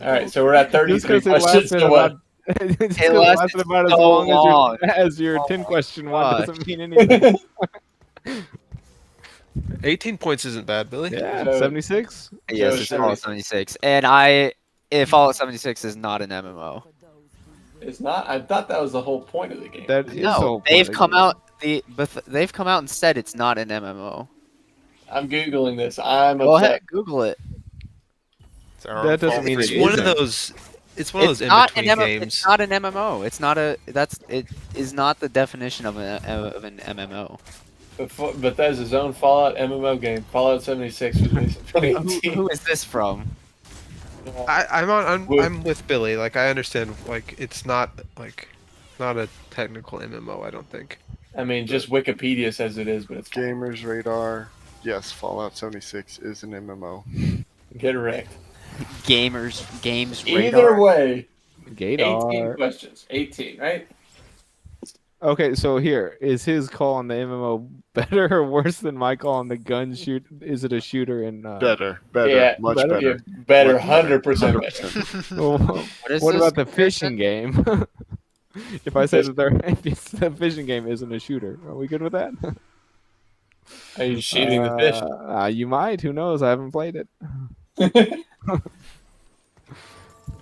All right, so we're at Just 33 because it questions. lasted So what? about, just 'cause It it lasted lasted about as so long long. as your Oh 10 my question one gosh. doesn't mean anything. 18 points isn't bad, Billy. Yeah, So- 76. Yes, Joe's it's Fallout 76. 76, and if Fallout 76 is not an MMO. It's not. I thought that was the whole point of the game. That is the No, whole they've point come of out. They've come out and said it's not an MMO. I'm googling this. I'm Go upset. ahead, Google it. It's our That own doesn't fault mean for It's it one of isn't. those. It's one of It's those in not an between MMO. games. It's not an MMO. It's not a. It is not the definition of an MMO. But Bethesda's own Fallout MMO game, Fallout 76, was released in Who, 2018. who is this from? I'm with Billy. Like I understand. Like it's not not a technical MMO. I don't think. I mean, just Wikipedia says it is, but it's Gamers Radar. Yes, Fallout 76 is an MMO. get wrecked. Games Either radar. way, 18 Gator. questions. 18, right? Okay, so here is his call on the MMO better or worse than my call on the gun shoot? Is it a shooter in? Better, Yeah, much better. better. Yeah, better, Much better. 100% better. 100%. Well, What is what this about the comparison? fishing game? If I said that the fishing game isn't a shooter, are we good with that? Are you shooting the fish? You might. Who knows? I haven't played it.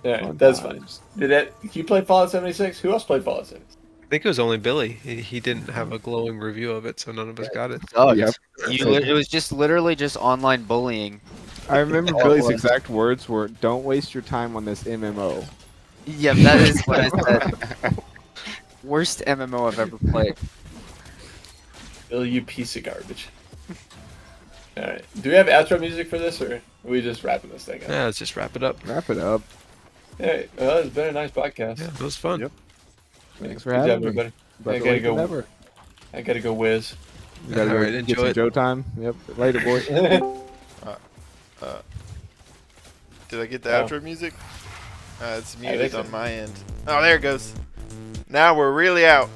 Yeah, Fun that's times. fine. You play Fallout 76? Who else played Fallout 76? I think it was only Billy. He didn't have a glowing review of it, so none of us got it. Sucked. Yep. It was just literally just online bullying. I remember All it Billy's was. exact words were, "Don't waste your time on this MMO." Yep, that is what I said. Worst MMO I've ever played. Bill, you piece of garbage. Alright. Do we have outro music for this, or are we just wrapping this thing up? Yeah, let's just wrap it up. Wrap it up. Yeah, well, it's been a nice podcast. Yeah, it was fun. Yep. Thanks for Good job, having me. everybody. Better I gotta late than go. never. I gotta go whiz. You gotta All go right, get enjoy some it. Joe time. Yep. Later, boy. Did I get the Oh. outro music? It's I muted think so. on my end. Oh, there it goes. Now we're really out.